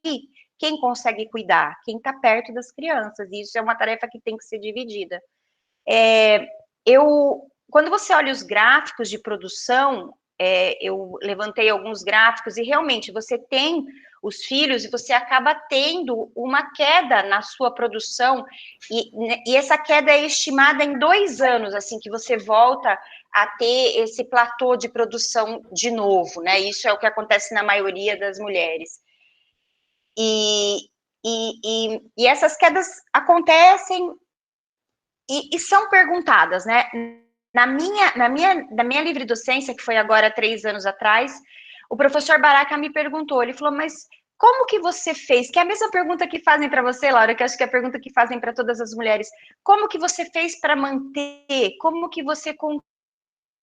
quem consegue cuidar? Quem está perto das crianças. E isso é uma tarefa que tem que ser dividida. Quando você olha os gráficos de produção, eu levantei alguns gráficos e realmente você tem os filhos e você acaba tendo uma queda na sua produção e essa queda é estimada em 2 anos, assim, que você volta a ter esse platô de produção de novo, né? Isso é o que acontece na maioria das mulheres. E essas quedas acontecem e são perguntadas, né? Na minha livre docência, que foi agora 3 anos atrás, o professor Baraka me perguntou, ele falou, mas como que você fez? Que é a mesma pergunta que fazem para você, Laura, que acho que é a pergunta que fazem para todas as mulheres. Como que você fez para manter? Como que você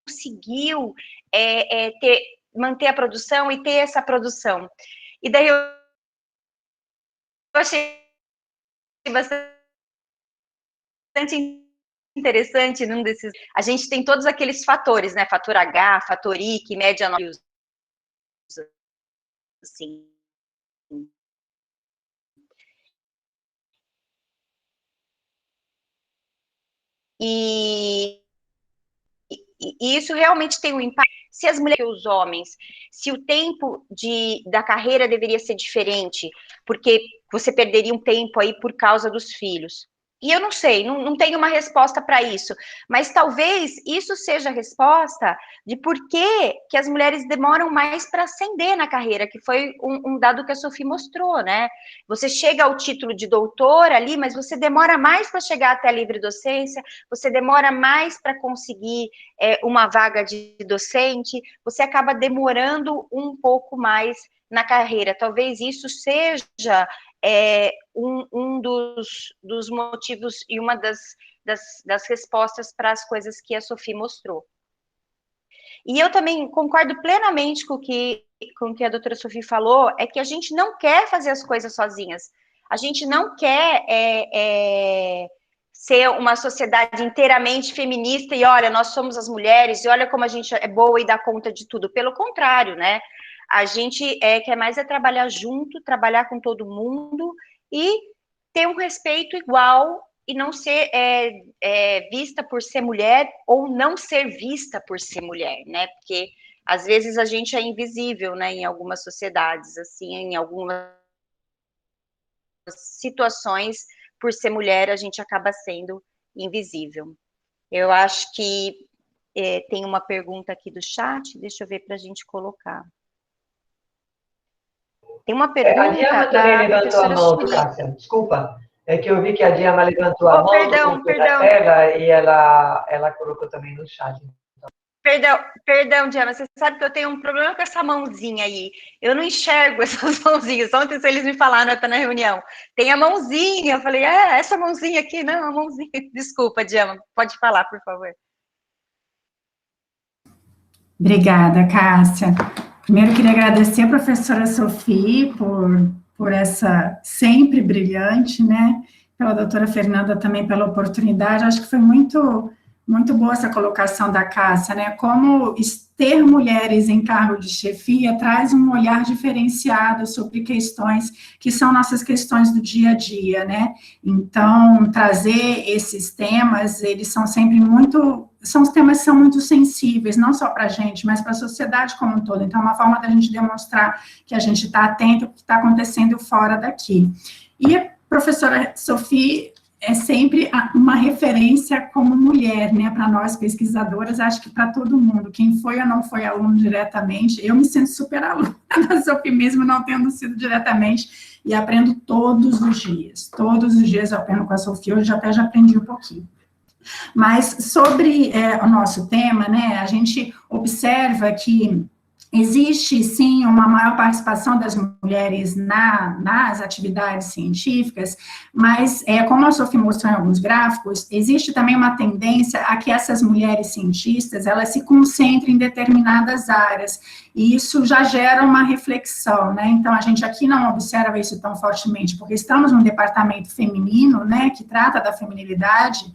conseguiu manter a produção e ter essa produção? E daí eu achei bastante interessante num desses. A gente tem todos aqueles fatores, né? Fator H, fator I, que mede a nossa. Assim. E isso realmente tem um impacto. Se as mulheres e os homens, se o tempo da carreira deveria ser diferente, porque você perderia um tempo aí por causa dos filhos. E eu não sei, não tenho uma resposta para isso, mas talvez isso seja a resposta de por que as mulheres demoram mais para ascender na carreira, que foi um dado que a Sophie mostrou, né? Você chega ao título de doutora ali, mas você demora mais para chegar até a livre docência, você demora mais para conseguir uma vaga de docente, você acaba demorando um pouco mais na carreira. Talvez isso seja um dos motivos e uma das respostas para as coisas que a Sophie mostrou. E eu também concordo plenamente com o que a doutora Sophie falou, é que a gente não quer fazer as coisas sozinhas. A gente não quer ser uma sociedade inteiramente feminista e olha, nós somos as mulheres e olha como a gente é boa e dá conta de tudo. Pelo contrário, né? A gente quer mais trabalhar junto, trabalhar com todo mundo e ter um respeito igual e não ser vista por ser mulher ou não ser vista por ser mulher, né? Porque às vezes a gente é invisível, né? Em algumas sociedades, assim, em algumas situações, por ser mulher, a gente acaba sendo invisível. Eu acho que tem uma pergunta aqui do chat, deixa eu ver para a gente colocar. Tem uma pergunta. A Diana também levantou a mão, Cássia. Desculpa. É que eu vi que a Diana levantou a mão perdão. Tela, e ela colocou também no chat. Perdão, Diana, você sabe que eu tenho um problema com essa mãozinha aí. Eu não enxergo essas mãozinhas. Ontem eles me falaram, até na reunião. Tem a mãozinha. Eu falei, essa mãozinha aqui, não, a mãozinha. Desculpa, Diana, pode falar, por favor. Obrigada, Cássia. Primeiro, queria agradecer a professora Sophie por essa sempre brilhante, né? Pela doutora Fernanda também pela oportunidade. Acho que foi muito boa essa colocação da Cássia, né? Como ter mulheres em cargo de chefia traz um olhar diferenciado sobre questões que são nossas questões do dia a dia, né? Então, trazer esses temas, eles são sempre são os temas que são muito sensíveis, não só para a gente, mas para a sociedade como um todo. Então, é uma forma da gente demonstrar que a gente está atento ao que está acontecendo fora daqui. E a professora Sofia é sempre uma referência como mulher, né, para nós pesquisadoras, acho que para todo mundo, quem foi ou não foi aluno diretamente, eu me sinto super aluna da Sofia mesmo não tendo sido diretamente, e aprendo todos os dias eu aprendo com a Sofia, hoje até já aprendi um pouquinho. Mas sobre o nosso tema, né, a gente observa que existe, sim, uma maior participação das mulheres nas atividades científicas, mas, como a Sofia mostrou em alguns gráficos, existe também uma tendência a que essas mulheres cientistas, elas se concentrem em determinadas áreas, e isso já gera uma reflexão, né? Então, a gente aqui não observa isso tão fortemente, porque estamos num departamento feminino, né, que trata da feminilidade,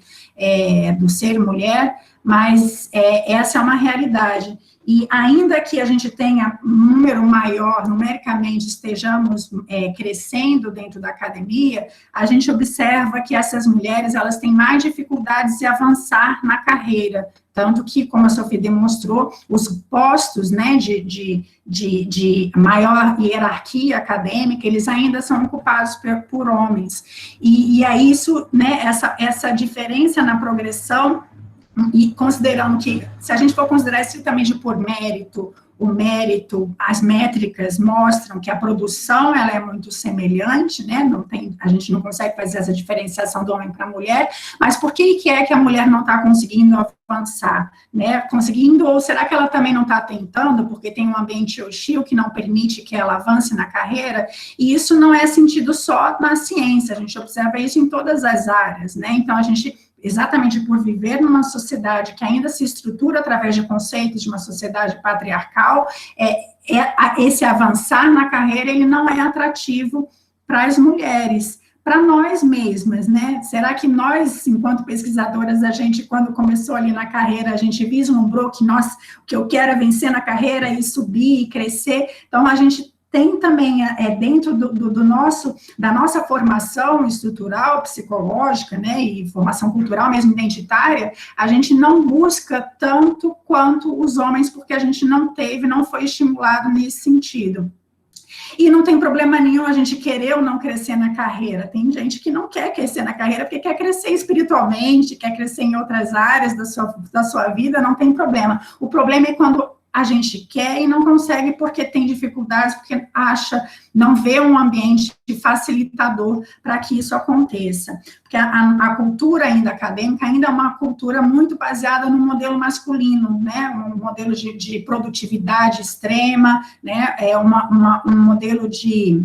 do ser mulher, mas essa é uma realidade. E ainda que a gente tenha um número maior, numericamente, estejamos crescendo dentro da academia, a gente observa que essas mulheres, elas têm mais dificuldades de avançar na carreira, tanto que, como a Sofia demonstrou, os postos, né, de maior hierarquia acadêmica, eles ainda são ocupados por homens. E aí isso, né, essa diferença na progressão, e considerando que, se a gente for considerar estritamente por mérito, o mérito, as métricas mostram que a produção, ela é muito semelhante, né, a gente não consegue fazer essa diferenciação do homem para a mulher, mas por que é que a mulher não está conseguindo avançar, né, conseguindo, ou será que ela também não está tentando, porque tem um ambiente hostil que não permite que ela avance na carreira, e isso não é sentido só na ciência, a gente observa isso em todas as áreas, né, então a gente, exatamente por viver numa sociedade que ainda se estrutura através de conceitos de uma sociedade patriarcal, esse avançar na carreira, ele não é atrativo para as mulheres, para nós mesmas, né? Será que nós, enquanto pesquisadoras, a gente, quando começou ali na carreira, a gente vislumbrou que o que eu quero é vencer na carreira e subir e crescer? Então, a gente tem também, dentro da nossa formação estrutural, psicológica, né, e formação cultural mesmo identitária, a gente não busca tanto quanto os homens, porque a gente não foi estimulado nesse sentido. E não tem problema nenhum a gente querer ou não crescer na carreira. Tem gente que não quer crescer na carreira porque quer crescer espiritualmente, quer crescer em outras áreas da sua vida, não tem problema. O problema é quando a gente quer e não consegue porque tem dificuldades, porque não vê um ambiente facilitador para que isso aconteça. Porque a cultura ainda acadêmica ainda é uma cultura muito baseada no modelo masculino, né, um modelo de produtividade extrema, né, um modelo de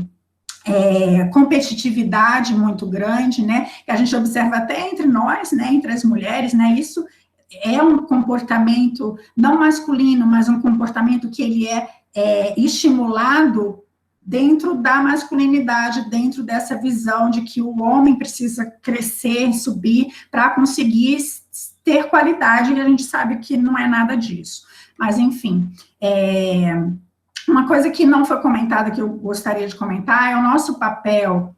competitividade muito grande, né, que a gente observa até entre nós, né, entre as mulheres, né, isso é um comportamento não masculino, mas um comportamento que ele é estimulado dentro da masculinidade, dentro dessa visão de que o homem precisa crescer, subir, para conseguir ter qualidade, e a gente sabe que não é nada disso. Mas, enfim, uma coisa que não foi comentada, que eu gostaria de comentar, é o nosso papel,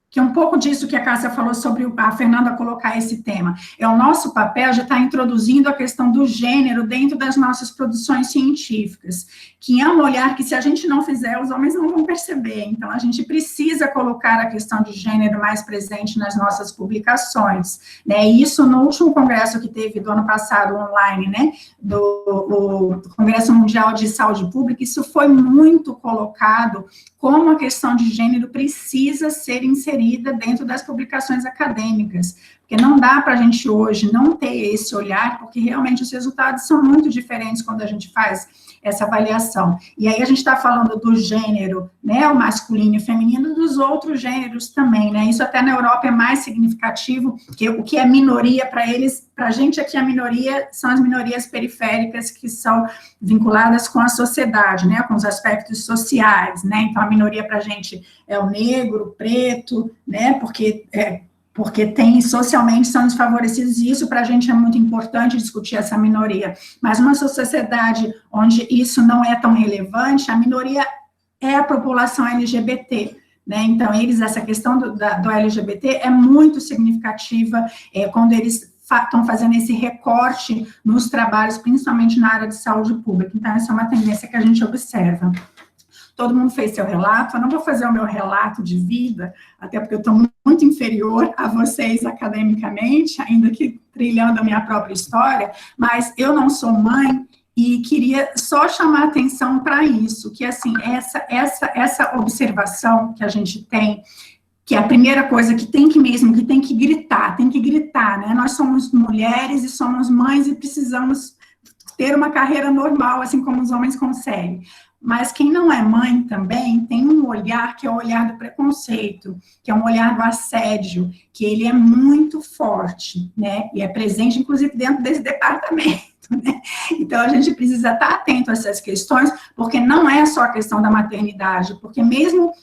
que é um pouco disso que a Cássia falou sobre a Fernanda colocar esse tema. É o nosso papel de estar introduzindo a questão do gênero dentro das nossas produções científicas, que é um olhar que, se a gente não fizer, os homens não vão perceber. Então, a gente precisa colocar a questão de gênero mais presente nas nossas publicações, né? E isso, no último congresso que teve do ano passado, online, né, do Congresso Mundial de Saúde Pública, isso foi muito colocado como a questão de gênero precisa ser inserida dentro das publicações acadêmicas, porque não dá para a gente hoje não ter esse olhar, porque realmente os resultados são muito diferentes quando a gente faz essa avaliação. E aí a gente está falando do gênero, né, o masculino e o feminino, dos outros gêneros também, né, isso até na Europa é mais significativo, que o que é minoria para eles, para a gente aqui a minoria são as minorias periféricas que são vinculadas com a sociedade, né, com os aspectos sociais, né, então a minoria para a gente é o negro, o preto, né, porque socialmente são desfavorecidos, e isso para a gente é muito importante discutir essa minoria, mas uma sociedade onde isso não é tão relevante, a minoria é a população LGBT, né, então essa questão do LGBT é muito significativa, quando eles estão fazendo esse recorte nos trabalhos, principalmente na área de saúde pública, então essa é uma tendência que a gente observa. todo mundo fez seu relato, eu não vou fazer o meu relato de vida, até porque eu estou muito inferior a vocês academicamente, ainda que trilhando a minha própria história, mas eu não sou mãe, e queria só chamar a atenção para isso, que assim, essa observação que a gente tem, que é a primeira coisa que tem que gritar, né? Nós somos mulheres e somos mães e precisamos ter uma carreira normal, assim como os homens conseguem. Mas quem não é mãe também tem um olhar que é o olhar do preconceito, que é um olhar do assédio, que ele é muito forte, né? E é presente, inclusive, dentro desse departamento. Né? Então, a gente precisa estar atento a essas questões, porque não é só a questão da maternidade, porque mesmo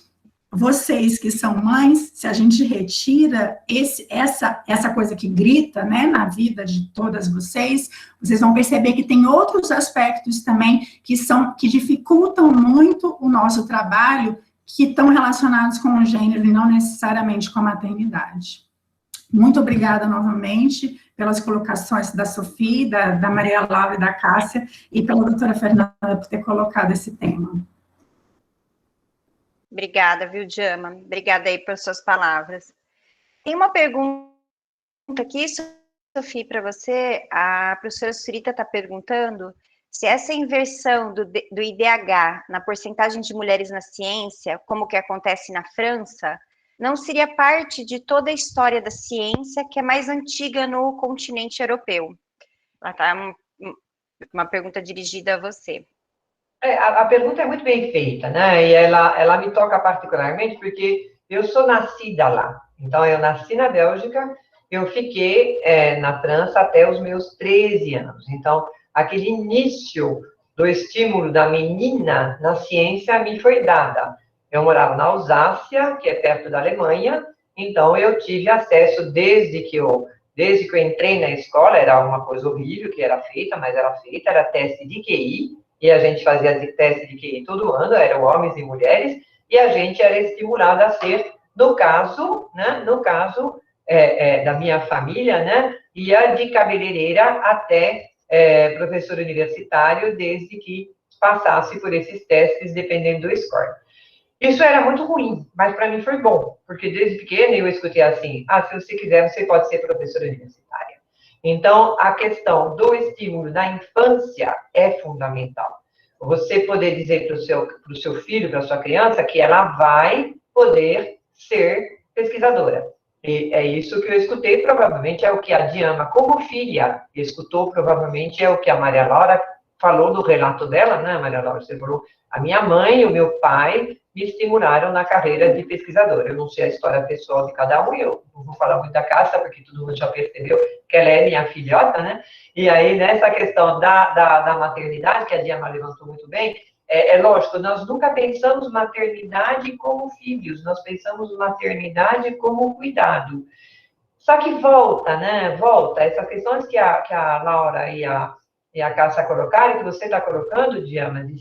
vocês que são mães, se a gente retira essa coisa que grita, né, na vida de todas vocês vão perceber que tem outros aspectos também que dificultam muito o nosso trabalho, que estão relacionados com o gênero e não necessariamente com a maternidade. Muito obrigada novamente pelas colocações da Sofia, da Maria Laura e da Cássia, e pela doutora Fernanda por ter colocado esse tema. Obrigada, viu, Djama? Obrigada aí pelas suas palavras. Tem uma pergunta aqui, Sofia, para você. A professora Surita está perguntando se essa inversão do IDH na porcentagem de mulheres na ciência, como que acontece na França, não seria parte de toda a história da ciência, que é mais antiga no continente europeu. Ela tá uma pergunta dirigida a você. A pergunta é muito bem feita, né? E ela me toca particularmente porque eu sou nascida lá. Então, eu nasci na Bélgica, eu fiquei na França até os meus 13 anos. Então, aquele início do estímulo da menina na ciência me foi dada. Eu morava na Alsácia, que é perto da Alemanha, então eu tive acesso desde que eu entrei na escola, era uma coisa horrível que era feita, mas era feita, era teste de QI, e a gente fazia teste de QI todo ano, eram homens e mulheres, e a gente era estimulado a ser, no caso da minha família, né, ia de cabeleireira até professor universitário, desde que passasse por esses testes, dependendo do score. Isso era muito ruim, mas para mim foi bom, porque desde pequena eu escutei assim, se você quiser, você pode ser professora universitária. Então, a questão do estímulo na infância é fundamental. Você poder dizer para o seu filho, para a sua criança, que ela vai poder ser pesquisadora. E é isso que eu escutei, provavelmente é o que a Djama, como filha, escutou, provavelmente é o que a Maria Laura falou no relato dela, né, Maria Laura? Você falou, a minha mãe e o meu pai me estimularam na carreira de pesquisadora. Eu não sei a história pessoal de cada um, eu não vou falar muito da Cássia, porque todo mundo já percebeu que ela é minha filhota, né? E aí, nessa questão da maternidade, que a Djama levantou muito bem, é lógico, nós nunca pensamos maternidade como filhos, nós pensamos maternidade como cuidado. Só que volta, né? Volta. Essas questões que a Laura e a Cássia colocaram, que você está colocando, Djama, de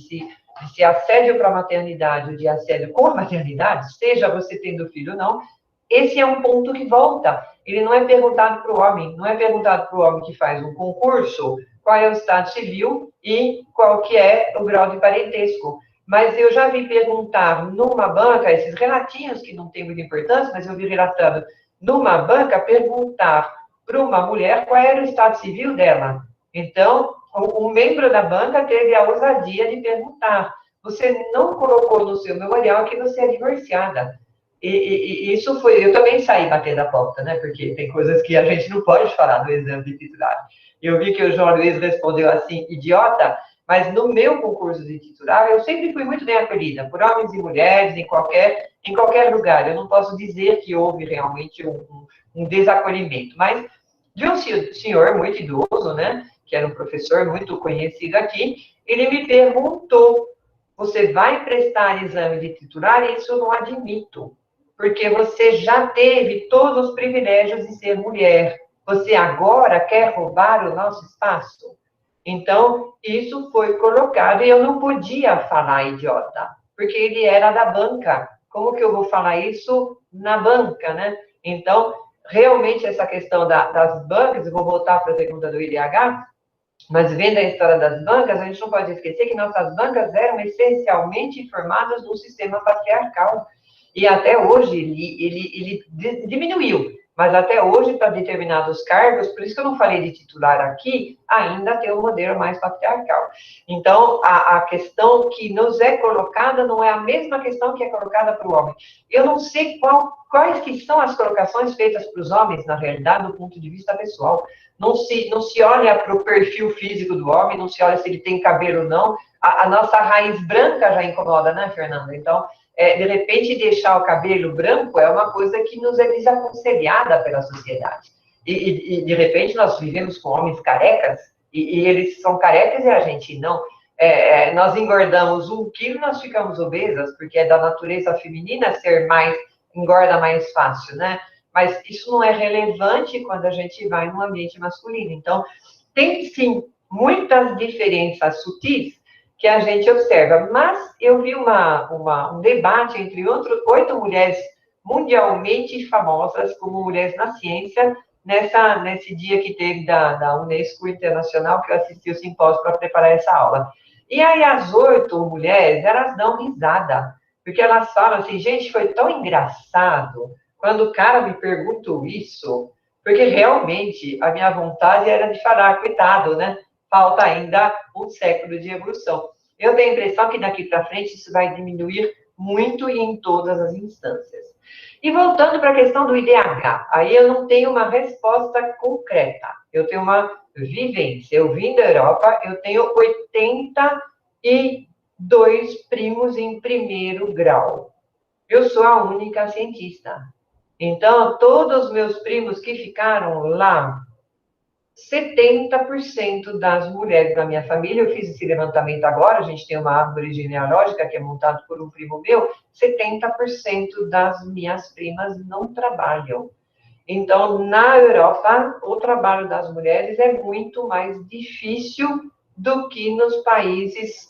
se assédio para a maternidade, ou de assédio com a maternidade, seja você tendo filho ou não, esse é um ponto que volta. Ele não é perguntado para o homem, não é perguntado para o homem que faz um concurso qual é o estado civil e qual que é o grau de parentesco. Mas eu já vi perguntar numa banca, esses relatinhos que não tem muita importância, mas eu vi relatando numa banca, perguntar para uma mulher qual era o estado civil dela. Então, um membro da banca teve a ousadia de perguntar, você não colocou no seu memorial que você é divorciada. E isso foi, eu também saí batendo a porta, né, porque tem coisas que a gente não pode falar no exame de titular. Eu vi que o João Luiz respondeu assim, idiota, mas no meu concurso de titular, eu sempre fui muito bem acolhida, por homens e mulheres, em qualquer lugar. Eu não posso dizer que houve realmente um desacolhimento, mas de um senhor muito idoso, né, que era um professor muito conhecido aqui, ele me perguntou, você vai prestar exame de titular? Isso eu não admito, porque você já teve todos os privilégios de ser mulher. Você agora quer roubar o nosso espaço? Então, isso foi colocado e eu não podia falar idiota, porque ele era da banca. Como que eu vou falar isso na banca, né? Então, realmente, essa questão das bancas, eu vou voltar para a pergunta do IDH, Mas vendo a história das bancas, a gente não pode esquecer que nossas bancas eram essencialmente formadas num sistema patriarcal. E até hoje ele diminuiu, mas até hoje, para determinados cargos, por isso que eu não falei de titular aqui, ainda tem um modelo mais patriarcal. Então, a questão que nos é colocada não é a mesma questão que é colocada para o homem. Eu não sei quais que são as colocações feitas para os homens, na realidade, do ponto de vista pessoal. Não se olha para o perfil físico do homem, não se olha se ele tem cabelo ou não. A nossa raiz branca já incomoda, né, Fernanda? Então, de repente, deixar o cabelo branco é uma coisa que nos é desaconselhada pela sociedade. E de repente, nós vivemos com homens carecas, e eles são carecas e a gente não. Nós engordamos 1 quilo, nós ficamos obesas, porque é da natureza feminina engorda mais fácil, né? Mas isso não é relevante quando a gente vai num ambiente masculino. Então, tem, sim, muitas diferenças sutis que a gente observa. Mas eu vi um debate entre 8 mulheres mundialmente famosas como mulheres na ciência, nesse dia que teve da Unesco Internacional, que eu assisti o simpósio para preparar essa aula. E aí as 8 mulheres, elas dão risada, porque elas falam assim, gente, foi tão engraçado quando o cara me perguntou isso, porque realmente a minha vontade era de falar, coitado, né? Falta ainda 1 século de evolução. Eu tenho a impressão que daqui para frente isso vai diminuir muito e em todas as instâncias. E voltando para a questão do IDH, aí eu não tenho uma resposta concreta, eu tenho uma vivência. Eu vim da Europa, eu tenho 82 primos em 1º grau. Eu sou a única cientista. Então, todos os meus primos que ficaram lá, 70% das mulheres da minha família, eu fiz esse levantamento agora, a gente tem uma árvore genealógica que é montada por um primo meu, 70% das minhas primas não trabalham. Então, na Europa, o trabalho das mulheres é muito mais difícil do que nos países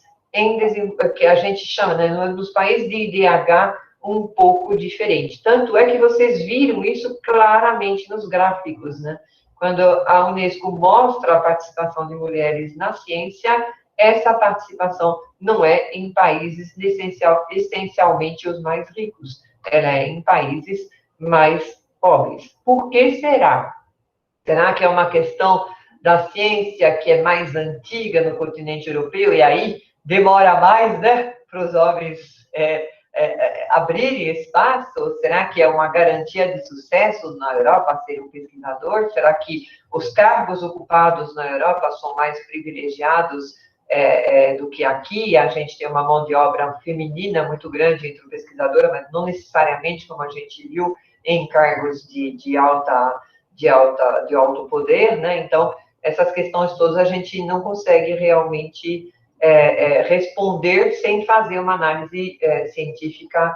que a gente chama, né, nos países de IDH um pouco diferente. Tanto é que vocês viram isso claramente nos gráficos, né? Quando a Unesco mostra a participação de mulheres na ciência, essa participação não é em países essencialmente os mais ricos, ela é em países mais pobres. Por que será? Será que é uma questão da ciência que é mais antiga no continente europeu e aí demora mais, né, para os homens abrirem espaço? Será que é uma garantia de sucesso na Europa ser um pesquisador? Será que os cargos ocupados na Europa são mais privilegiados do que aqui? A gente tem uma mão de obra feminina muito grande entre o pesquisador, mas não necessariamente como a gente viu em cargos de alto poder, né? Então, essas questões todas a gente não consegue realmente responder sem fazer uma análise científica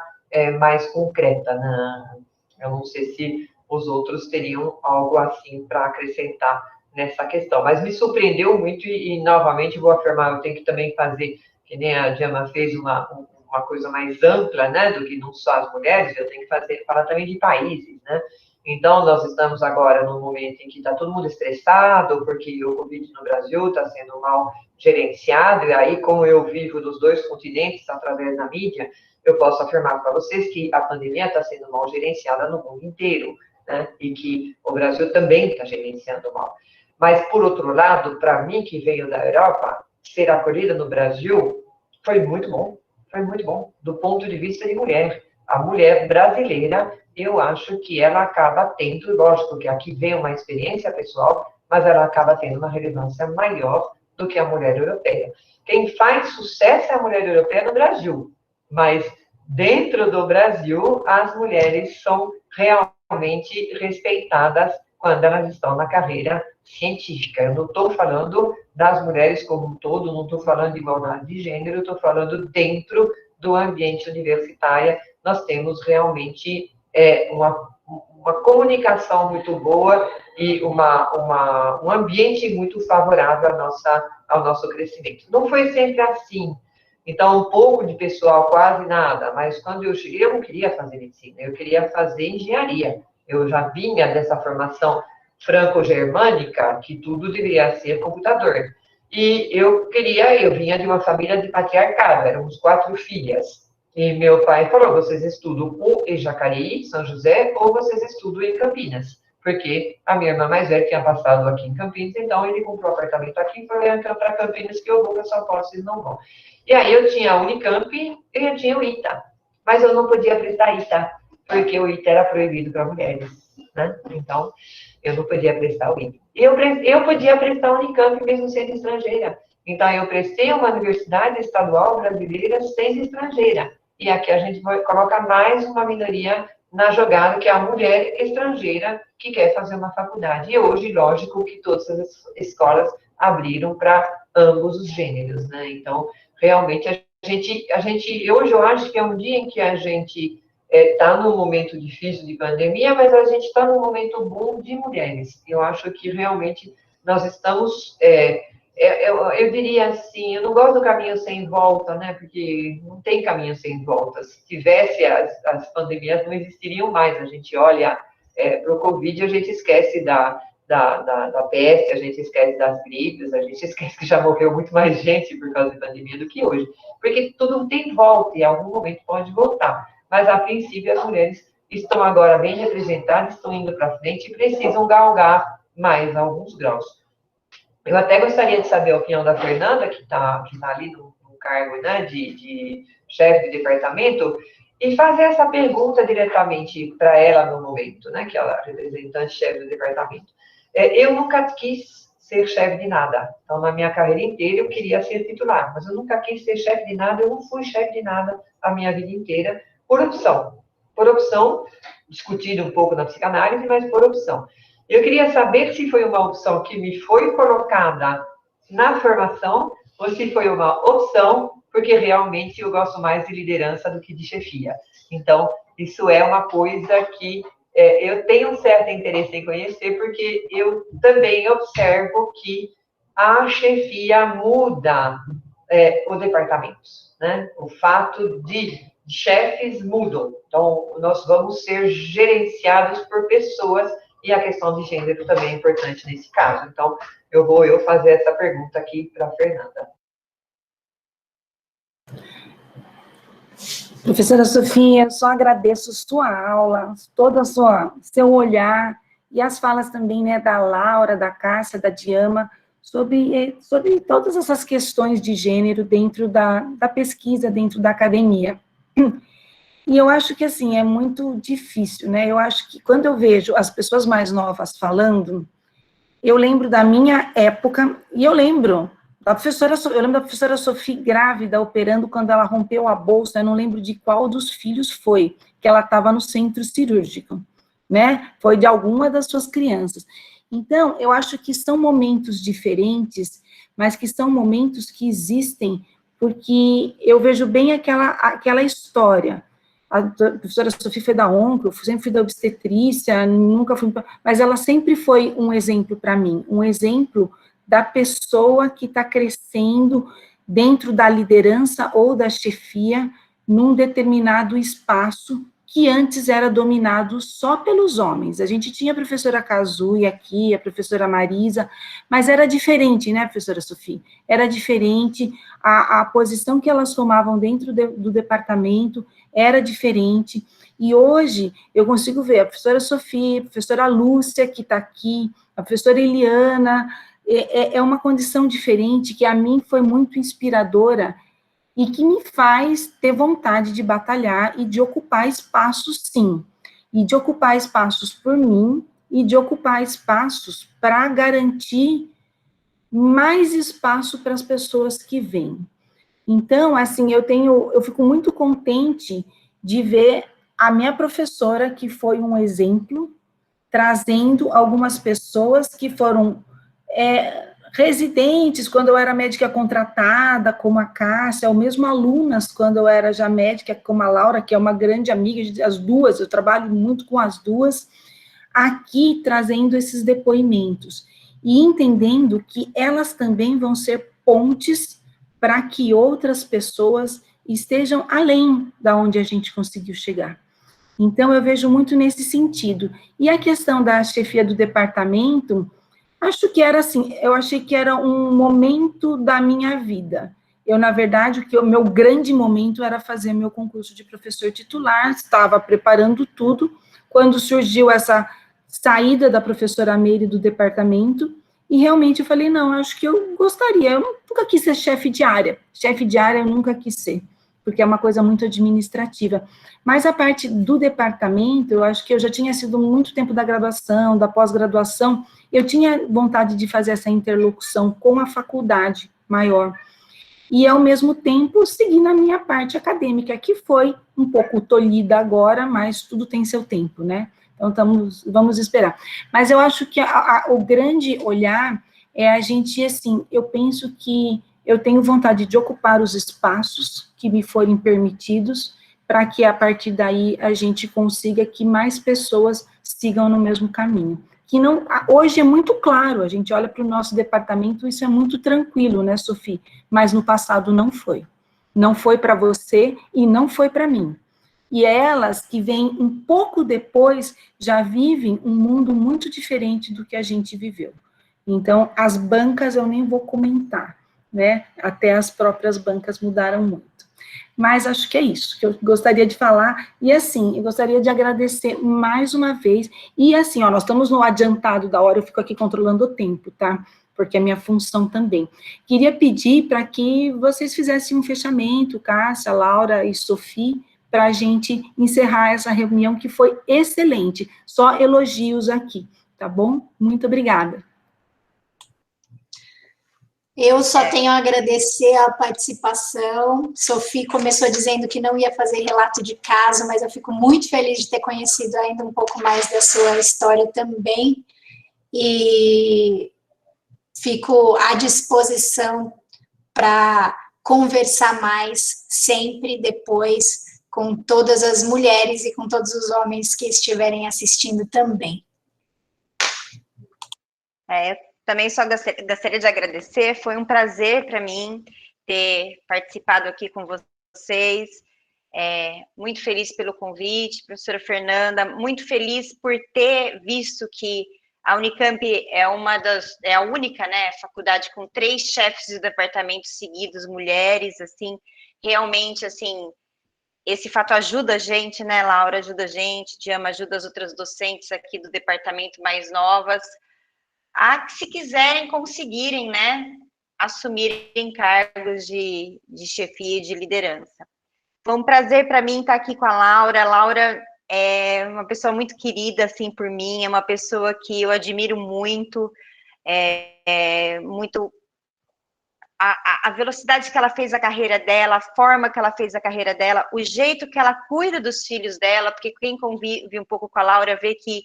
mais concreta, né? Eu não sei se os outros teriam algo assim para acrescentar nessa questão, mas me surpreendeu muito e novamente vou afirmar, eu tenho que também fazer, que nem a Diana fez uma coisa mais ampla, né, do que não só as mulheres, eu tenho que falar também de países, né? Então, nós estamos agora num momento em que está todo mundo estressado, porque o Covid no Brasil está sendo mal gerenciado, e aí, como eu vivo dos 2 continentes através da mídia, eu posso afirmar para vocês que a pandemia está sendo mal gerenciada no mundo inteiro, né? E que o Brasil também está gerenciando mal. Mas, por outro lado, para mim, que veio da Europa, ser acolhida no Brasil foi muito bom, do ponto de vista de mulher. A mulher brasileira, eu acho que ela acaba tendo, lógico que aqui vem uma experiência pessoal, mas ela acaba tendo uma relevância maior do que a mulher europeia. Quem faz sucesso é a mulher europeia no Brasil, mas dentro do Brasil, as mulheres são realmente respeitadas quando elas estão na carreira científica. Eu não estou falando das mulheres como um todo, não estou falando de igualdade de gênero, estou falando dentro do ambiente universitário. Nós temos realmente uma comunicação muito boa e um ambiente muito favorável ao nosso crescimento. Não foi sempre assim. Então, um pouco de pessoal, quase nada, mas quando eu cheguei, eu não queria fazer medicina, eu queria fazer engenharia. Eu já vinha dessa formação franco-germânica, que tudo deveria ser computador. E eu vinha de uma família de patriarcado, éramos 4 filhas. E meu pai falou, vocês estudam ou em Jacareí, São José, ou vocês estudam em Campinas. Porque a minha irmã mais velha tinha passado aqui em Campinas, então ele comprou um apartamento aqui e falou, então para Campinas que eu vou, para São Paulo vocês não vão. E aí eu tinha a Unicamp e eu tinha o ITA. Mas eu não podia prestar ITA, porque o ITA era proibido para mulheres, né? Então, eu não podia prestar o ITA. Eu podia prestar o Unicamp mesmo sendo estrangeira. Então, eu prestei uma universidade estadual brasileira sendo estrangeira. E aqui a gente coloca mais uma minoria na jogada, que é a mulher estrangeira que quer fazer uma faculdade. E hoje, lógico, que todas as escolas abriram para ambos os gêneros, né? Então, realmente, hoje eu acho que é um dia em que a gente está num momento difícil de pandemia, mas a gente está num momento bom de mulheres. Eu acho que realmente nós estamos, eu diria assim, eu não gosto do caminho sem volta, né? Porque não tem caminho sem volta. Se tivesse, as pandemias não existiriam mais. A gente olha para o Covid, a gente esquece da peste, a gente esquece das gripes, a gente esquece que já morreu muito mais gente por causa da pandemia do que hoje. Porque tudo não tem volta, e em algum momento pode voltar. Mas, a princípio, as mulheres estão agora bem representadas, estão indo para frente e precisam galgar mais alguns graus. Eu até gostaria de saber a opinião da Fernanda, que tá ali no cargo, né, de chefe de departamento, e fazer essa pergunta diretamente para ela no momento, né, que ela é representante chefe do departamento. Eu nunca quis ser chefe de nada. Então, na minha carreira inteira, eu queria ser titular, mas eu nunca quis ser chefe de nada, eu não fui chefe de nada a minha vida inteira, por opção, discutido um pouco na psicanálise, mas por opção. Eu queria saber se foi uma opção que me foi colocada na formação, ou se foi uma opção, porque realmente eu gosto mais de liderança do que de chefia. Então, isso é uma coisa que eu tenho um certo interesse em conhecer, porque eu também observo que a chefia muda os departamentos, né? O fato de chefes mudam. Então, nós vamos ser gerenciados por pessoas, e a questão de gênero também é importante nesse caso. Então, eu vou fazer essa pergunta aqui para a Fernanda. Professora Sofia, eu só agradeço sua aula, todo seu olhar, e as falas também, né, da Laura, da Cássia, da Diama, sobre todas essas questões de gênero dentro da pesquisa, dentro da academia. E eu acho que, assim, é muito difícil, né? Eu acho que quando eu vejo as pessoas mais novas falando, eu lembro da minha época, e eu lembro da professora Sofia grávida, operando quando ela rompeu a bolsa, eu não lembro de qual dos filhos foi, que ela estava no centro cirúrgico, né? Foi de alguma das suas crianças. Então, eu acho que são momentos diferentes, mas que são momentos que existem, porque eu vejo bem aquela história. A professora Sofia foi da onco, eu sempre fui da obstetrícia, nunca fui... Mas ela sempre foi um exemplo para mim, um exemplo da pessoa que está crescendo dentro da liderança ou da chefia num determinado espaço que antes era dominado só pelos homens. A gente tinha a professora Kazui aqui, a professora Marisa, mas era diferente, né, professora Sofia? Era diferente, a posição que elas tomavam dentro do departamento era diferente, e hoje eu consigo ver a professora Sofia, a professora Lúcia, que está aqui, a professora Eliana, é uma condição diferente, que a mim foi muito inspiradora, e que me faz ter vontade de batalhar e de ocupar espaços, sim, e de ocupar espaços por mim, e de ocupar espaços para garantir mais espaço para as pessoas que vêm. Então, assim, eu fico muito contente de ver a minha professora, que foi um exemplo, trazendo algumas pessoas que foram residentes, quando eu era médica contratada, como a Cássia, ou mesmo alunas, quando eu era já médica, como a Laura, que é uma grande amiga, as duas, eu trabalho muito com as duas, aqui trazendo esses depoimentos, e entendendo que elas também vão ser pontes para que outras pessoas estejam além da onde a gente conseguiu chegar. Então, eu vejo muito nesse sentido. E a questão da chefia do departamento, Acho que era assim, eu achei que era um momento da minha vida. Eu, na verdade, o meu grande momento era fazer meu concurso de professor titular, estava preparando tudo, quando surgiu essa saída da professora Meire do departamento, e realmente eu falei, não, acho que eu gostaria, eu nunca quis ser chefe de área eu nunca quis ser, porque é uma coisa muito administrativa, mas a parte do departamento, eu acho que eu já tinha sido muito tempo da graduação, da pós-graduação, eu tinha vontade de fazer essa interlocução com a faculdade maior, e ao mesmo tempo seguir na minha parte acadêmica, que foi um pouco tolhida agora, mas tudo tem seu tempo, né? Então, vamos esperar. Mas eu acho que o grande olhar é a gente, assim, eu penso que eu tenho vontade de ocupar os espaços que me forem permitidos, para que a partir daí a gente consiga que mais pessoas sigam no mesmo caminho. Que não, hoje é muito claro, a gente olha para o nosso departamento, isso é muito tranquilo, né, Sofia? Mas no passado não foi. Não foi para você e não foi para mim. E elas que vêm um pouco depois já vivem um mundo muito diferente do que a gente viveu. Então, as bancas eu nem vou comentar, né? Até as próprias bancas mudaram muito. Mas acho que é isso que eu gostaria de falar. E assim, eu gostaria de agradecer mais uma vez. E assim, ó, nós estamos no adiantado da hora, eu fico aqui controlando o tempo, tá? Porque é minha função também. Queria pedir para que vocês fizessem um fechamento, Cássia, Laura e Sofia, para a gente encerrar essa reunião que foi excelente. Só elogios aqui, tá bom? Muito obrigada. Eu só tenho a agradecer a participação. Sophie começou dizendo que não ia fazer relato de caso, mas eu fico muito feliz de ter conhecido ainda um pouco mais da sua história também. E fico à disposição para conversar mais sempre depois com todas as mulheres e com todos os homens que estiverem assistindo também. Eu também só gostaria de agradecer, foi um prazer para mim ter participado aqui com vocês, muito feliz pelo convite, professora Fernanda, muito feliz por ter visto que a Unicamp é a única, né, faculdade com 3 chefes de departamento seguidos, mulheres, assim, realmente, assim, esse fato ajuda a gente, né, Laura, ajuda a gente, Diama ajuda as outras docentes aqui do departamento mais novas, a que, se quiserem, conseguirem, né, assumirem cargos de chefia e de liderança. Foi um prazer para mim estar aqui com a Laura. A Laura é uma pessoa muito querida, assim, por mim, é uma pessoa que eu admiro muito, muito a velocidade que ela fez a carreira dela, a forma que ela fez a carreira dela, o jeito que ela cuida dos filhos dela, porque quem convive um pouco com a Laura vê que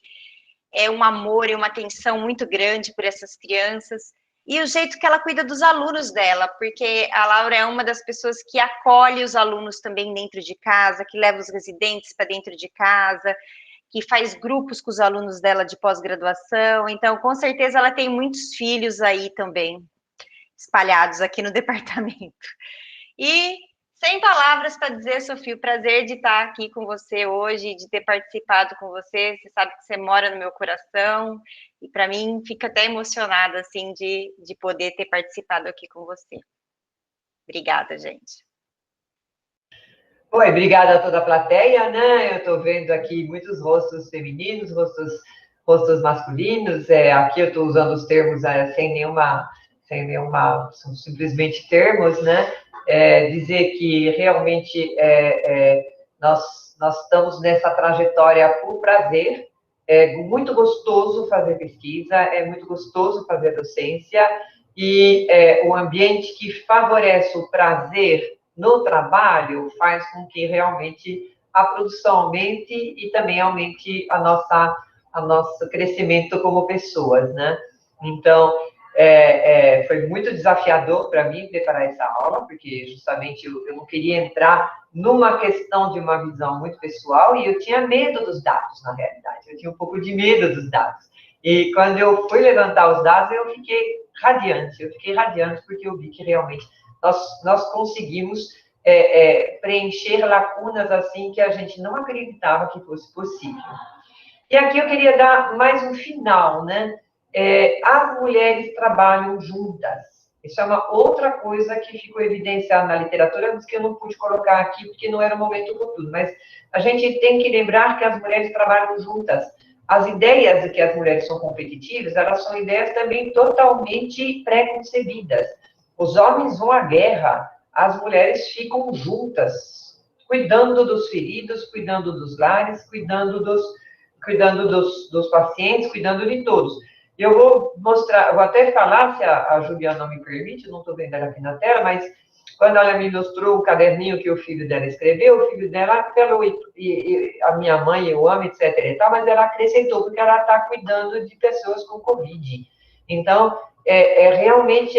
é um amor e uma atenção muito grande por essas crianças, e o jeito que ela cuida dos alunos dela, porque a Laura é uma das pessoas que acolhe os alunos também dentro de casa, que leva os residentes para dentro de casa, que faz grupos com os alunos dela de pós-graduação, então, com certeza, ela tem muitos filhos aí também, espalhados aqui no departamento. E sem palavras para dizer, Sofia, o prazer de estar aqui com você hoje, de ter participado com você. Você sabe que você mora no meu coração, e para mim fica até emocionada, assim, de poder ter participado aqui com você. Obrigada, gente. Oi, obrigada a toda a plateia, né? Eu estou vendo aqui muitos rostos femininos, rostos masculinos. Aqui eu estou usando os termos sem nenhuma, são simplesmente termos, né? Dizer que realmente nós estamos nessa trajetória por prazer. É muito gostoso fazer pesquisa, é muito gostoso fazer docência, e o ambiente que favorece o prazer no trabalho faz com que realmente a produção aumente e também aumente a nosso crescimento como pessoas, né? Então, foi muito desafiador para mim preparar essa aula, porque justamente eu não queria entrar numa questão de uma visão muito pessoal, e eu tinha medo dos dados, na realidade. Eu tinha um pouco de medo dos dados. E quando eu fui levantar os dados, eu fiquei radiante, porque eu vi que realmente nós conseguimos preencher lacunas assim que a gente não acreditava que fosse possível. E aqui eu queria dar mais um final, né? as mulheres trabalham juntas. Isso é uma outra coisa que ficou evidenciada na literatura, mas que eu não pude colocar aqui, porque não era o momento oportuno. Mas a gente tem que lembrar que as mulheres trabalham juntas. As ideias de que as mulheres são competitivas, elas são ideias também totalmente pré-concebidas. Os homens vão à guerra, as mulheres ficam juntas, cuidando dos feridos, cuidando dos lares, cuidando dos pacientes, cuidando de todos. Eu vou mostrar, vou até falar, se a Juliana me permite, não estou vendo ela aqui na tela, mas quando ela me mostrou o caderninho que o filho dela escreveu, o filho dela falou, a minha mãe, eu amo, etc. e tal, mas ela acrescentou, porque ela está cuidando de pessoas com Covid. Então, realmente,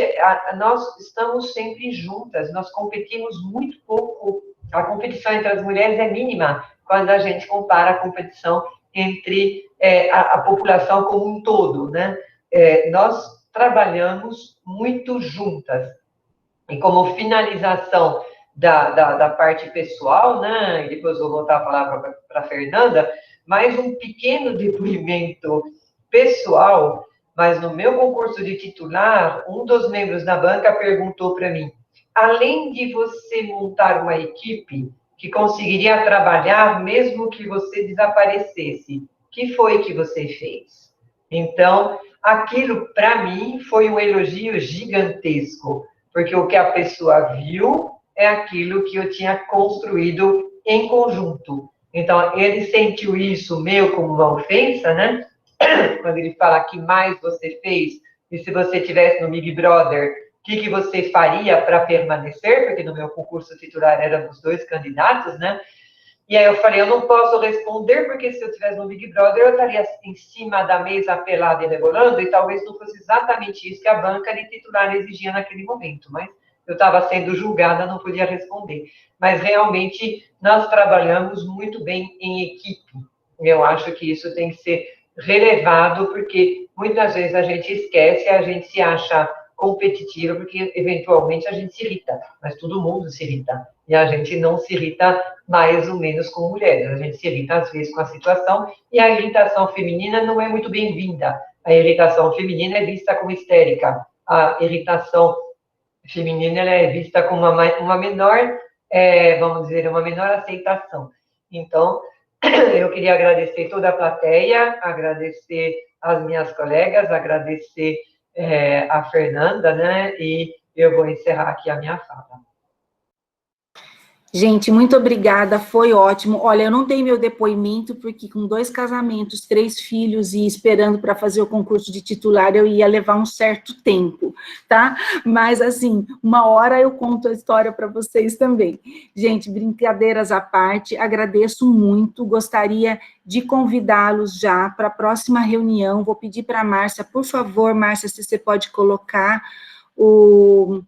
nós estamos sempre juntas, nós competimos muito pouco, a competição entre as mulheres é mínima, quando a gente compara a competição entre a população como um todo, né? Nós trabalhamos muito juntas. E como finalização da parte pessoal, né? E depois vou voltar a palavra para a Fernanda, mais um pequeno depoimento pessoal, mas no meu concurso de titular, um dos membros da banca perguntou para mim, além de você montar uma equipe que conseguiria trabalhar mesmo que você desaparecesse, o que foi que você fez? Então, aquilo para mim foi um elogio gigantesco, porque o que a pessoa viu é aquilo que eu tinha construído em conjunto. Então, ele sentiu isso meu como uma ofensa, né? Quando ele fala que mais você fez, e se você estivesse no Big Brother, o que você faria para permanecer? Porque no meu concurso titular éramos 2 candidatos, né? E aí eu falei, eu não posso responder, porque se eu estivesse no Big Brother, eu estaria em cima da mesa pelada e rebolando, e talvez não fosse exatamente isso que a banca de titular exigia naquele momento, mas eu estava sendo julgada, não podia responder. Mas realmente nós trabalhamos muito bem em equipe. Eu acho que isso tem que ser relevado, porque muitas vezes a gente esquece, a gente se acha competitiva, porque eventualmente a gente se irrita, mas todo mundo se irrita. E a gente não se irrita mais ou menos com mulheres, a gente se irrita às vezes com a situação, e a irritação feminina não é muito bem-vinda. A irritação feminina é vista como histérica, a irritação feminina ela é vista como uma menor, vamos dizer, uma menor aceitação. Então, eu queria agradecer toda a plateia, agradecer as minhas colegas, agradecer a Fernanda, né? E eu vou encerrar aqui a minha fala. Gente, muito obrigada, foi ótimo. Olha, eu não dei meu depoimento, porque com 2 casamentos, 3 filhos e esperando para fazer o concurso de titular, eu ia levar um certo tempo, tá? Mas, assim, uma hora eu conto a história para vocês também. Gente, brincadeiras à parte, agradeço muito, gostaria de convidá-los já para a próxima reunião. Vou pedir para a Márcia, por favor, Márcia, se você pode colocar o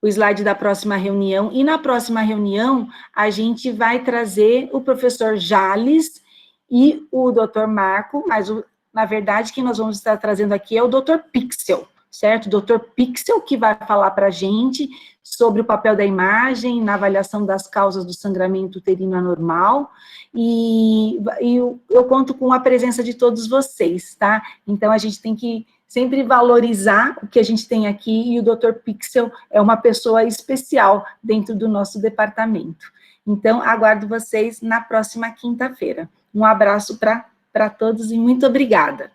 slide da próxima reunião, e na próxima reunião a gente vai trazer o professor Jales e o Dr. Marco, mas na verdade quem nós vamos estar trazendo aqui é o Dr. Pixel, certo? O Dr. Pixel que vai falar para a gente sobre o papel da imagem na avaliação das causas do sangramento uterino anormal, e eu conto com a presença de todos vocês, tá? Então a gente tem que sempre valorizar o que a gente tem aqui, e o Dr. Pixel é uma pessoa especial dentro do nosso departamento. Então, aguardo vocês na próxima quinta-feira. Um abraço para todos e muito obrigada.